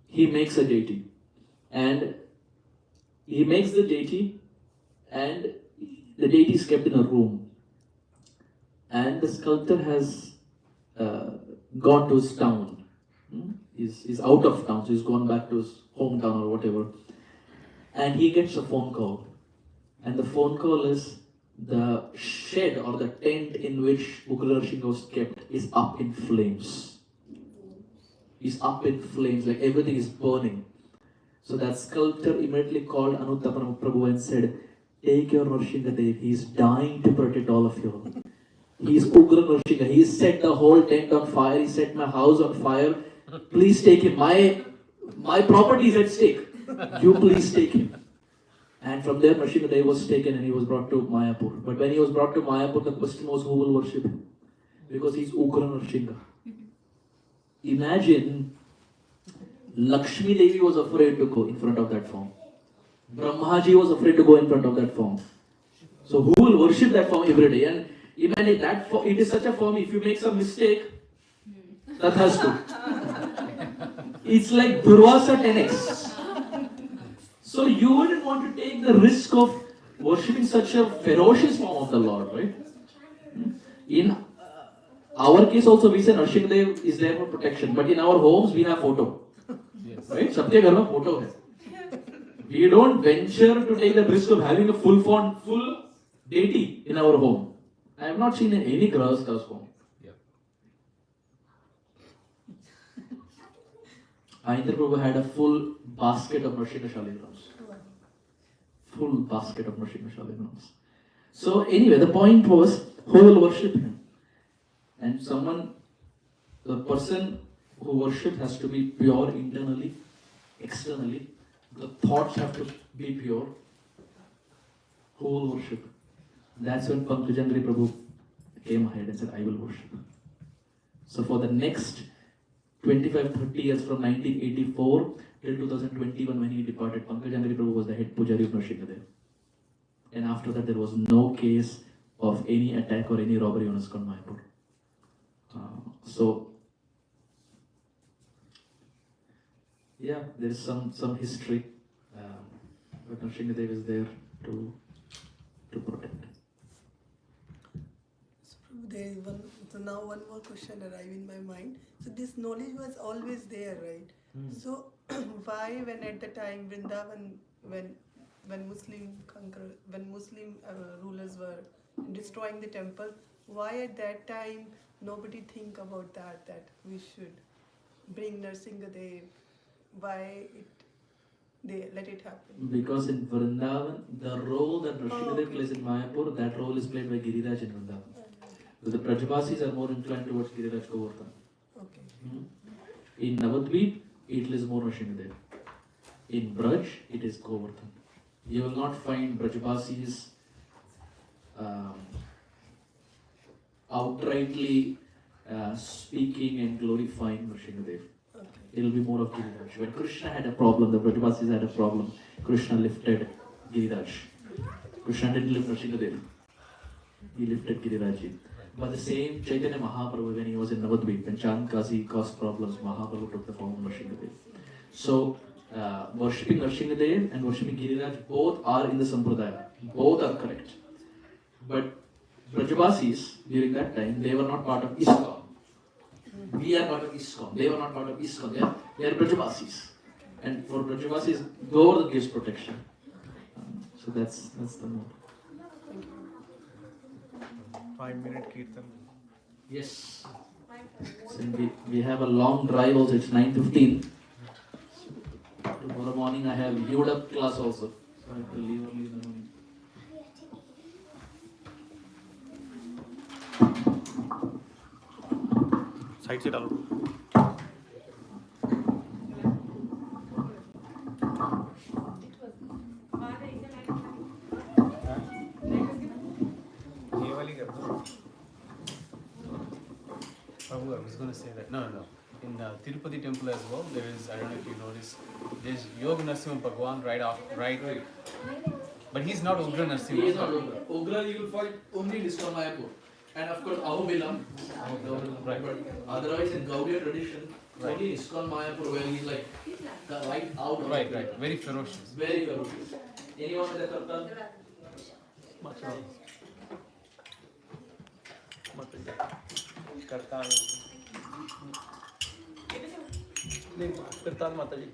He makes a deity. And he makes the deity, and the deity is kept in a room. And the sculptor has gone to his town. He's out of town, so he's gone back to his hometown or whatever. And he gets a phone call. And the phone call is, the shed or the tent in which Ugra Nrsimha was kept is up in flames. is up in flames, like everything is burning. So that sculptor immediately called Anuttama Prabhu and said, take your Nrsingadev, he is dying to protect all of you. He is Ugra Nrsinga, he set the whole tent on fire, he set my house on fire. Please take him, my property is at stake. You please take him. And from there Nrsingadev was taken and he was brought to Mayapur. But when he was brought to Mayapur, the question was who will worship him? Because he is Ugra Nrsinga. Imagine Lakshmi Devi was afraid to go in front of that form. Brahmaji was afraid to go in front of that form. So who will worship that form every day? And imagine that form, it is such a form, if you make some mistake, that has to. It's like Durvasa 10x. So you wouldn't want to take the risk of worshipping such a ferocious form of the Lord, right? In our case also we say Nrsingadev is there for protection, but in our homes we have photo. Yes. Right? Sabke ghar mein photo hai. We don't venture to take the risk of having a full deity in our home. I have not seen in any Grahastha's home. Ayendra Prabhu had a full basket of Nrsinga Shaligrams. Full basket of Nrsinga Shaligrams. So anyway, the point was, who will worship him? And the person who worships has to be pure internally, externally. The thoughts have to be pure. Who will worship? That's when Pankajangri Prabhu came ahead and said, I will worship. So for the next 25-30 years from 1984 till 2021 when he departed, Pankajangri Prabhu was the head pujari of Nrsingadev. And after that there was no case of any attack or any robbery on ISKCON Mayapur. Yeah, there is some history, but Nrsingadev is there to protect. So there is now one more question arrived in my mind. So this knowledge was always there, right? So why, when at the time Vrindavan, when Muslim rulers were destroying the temple, why at that time nobody think about that we should bring Nrsingadev? Why they let it happen? Because in Vrindavan, the role that Nrsingadev plays in Mayapur, that role is played by Giriraj in Vrindavan. So the Brajvasis are more inclined towards Giriraj Govardhan. Okay. In Navadvip, it is more Nrsingadev. In Braj, it is Govardhan. You will not find Brajvasis outrightly speaking and glorifying Nrsingadev. It will be more of Giriraj. When Krishna had a problem, the Brajvasis had a problem, Krishna lifted Giriraj. Krishna didn't lift Nrsingadev. He lifted Giriraj. But the same Chaitanya Mahaprabhu, when he was in Navadvip, when Chand Kasi caused problems, Mahaprabhu took the form of Nrsingadev. So, worshipping Nrsingadev and worshipping Giriraj, both are in the Sampradaya. Both are correct. But Brajvasis, during that time, they were not part of ISKCON. We are part of ISKCON. They were not part of ISKCON. They are Brajvasis. And for Brajvasis, Govardhan gives protection. So that's the mode. 5-minute kirtan. Yes. So we have a long drive also. It's 9:15. Tomorrow morning I have Yoda class also. So I have to leave early in the morning. Side se डालो. Prabhu, I was going to say that. No. In Tirupati temple as well, there is, I don't know if you noticed, there's Yoga Narasimha Bhagwan right. But he's not Ugra Narasimha. He is not Ugra. Ugra you will find only in ISKCON Mayapur. And of course, Ahobilam. Right. But otherwise, in Gaudiya tradition, only in ISKCON Mayapur where he's like the right out of Right. Very ferocious. Very ferocious. Anyone with a kartan? Kirtan. Kirtan Mataji.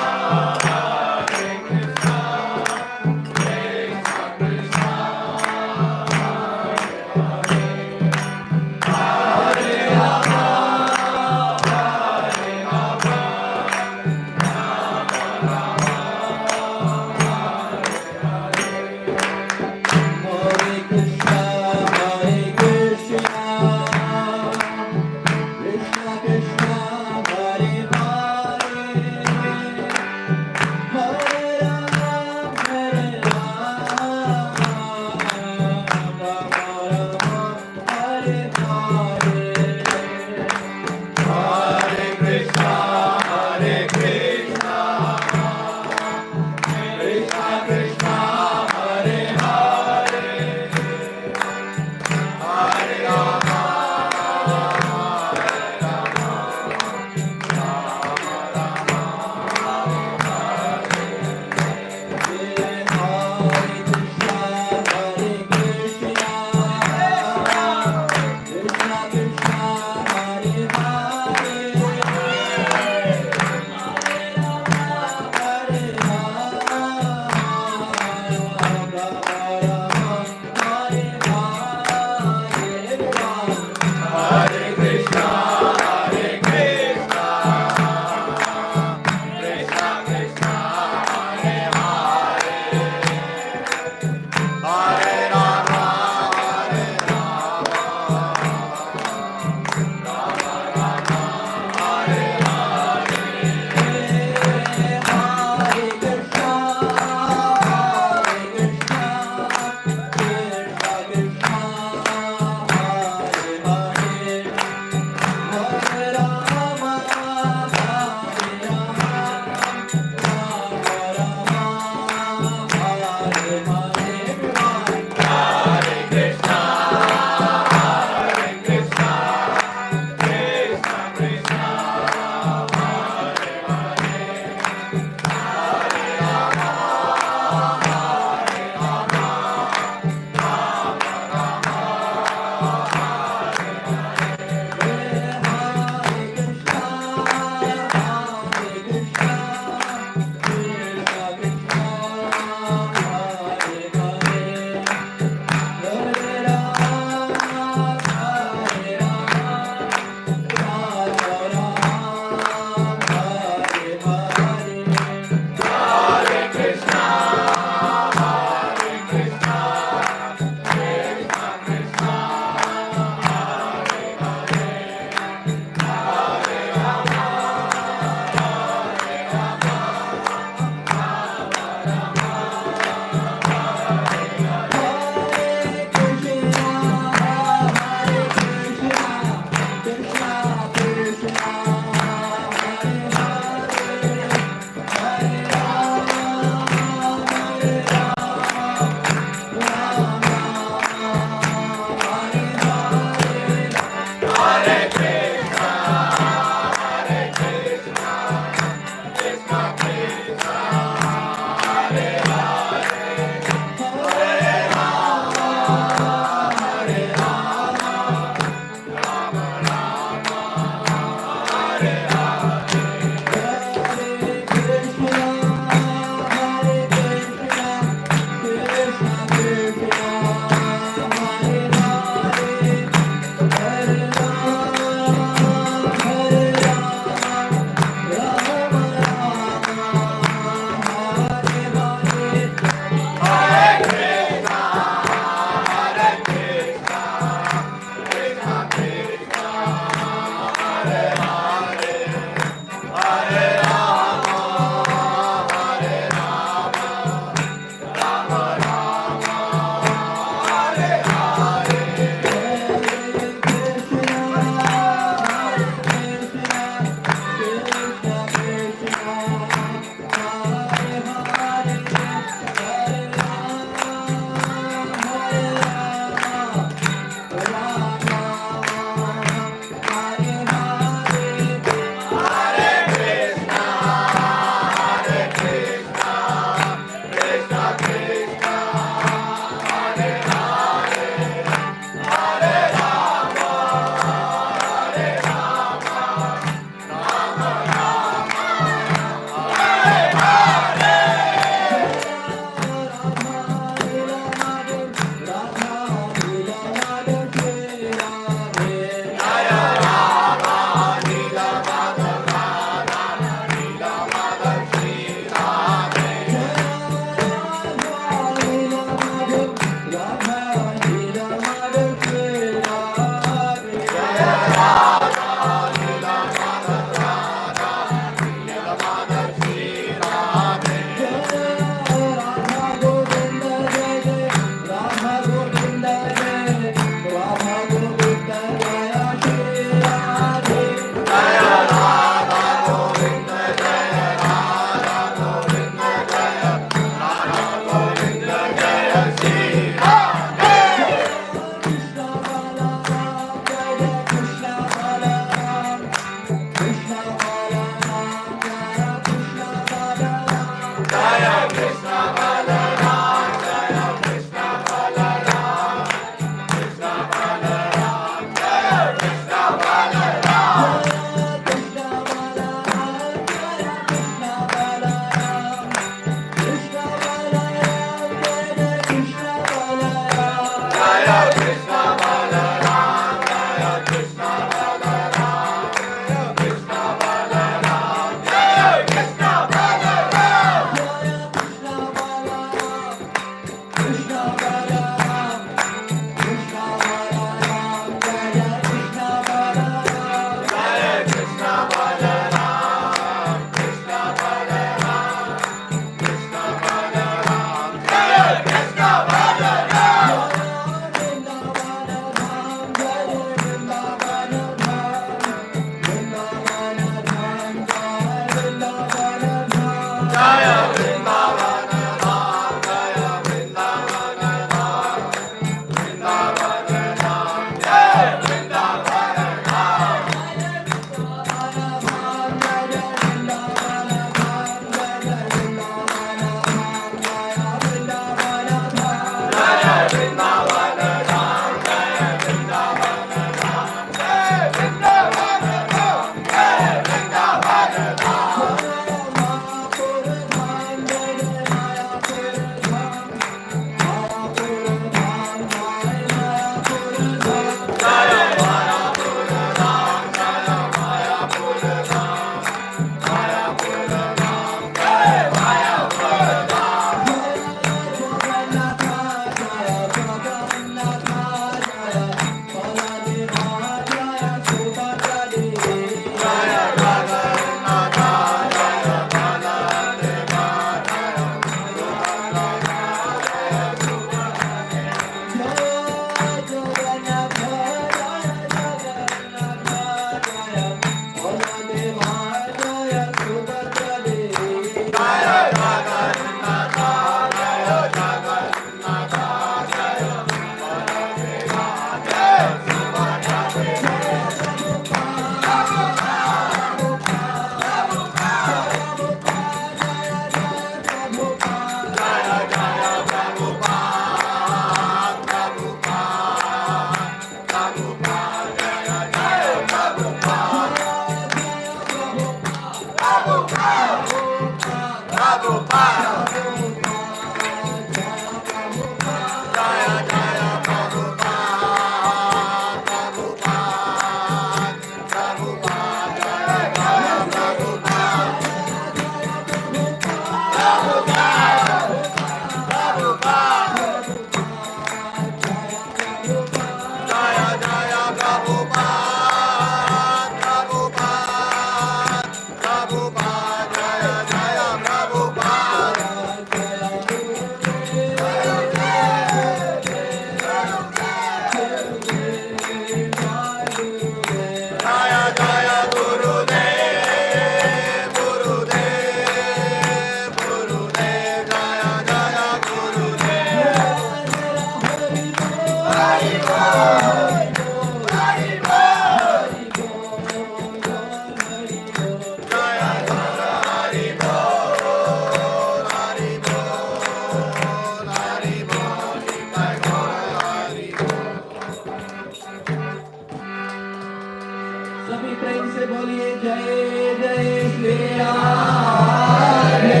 सभी प्रेम से बोलिए जय जय श्री राधे।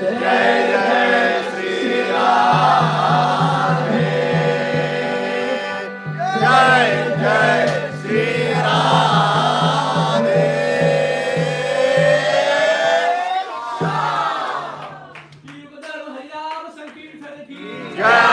जय जय श्री राधे। जय जय श्री राधे। जय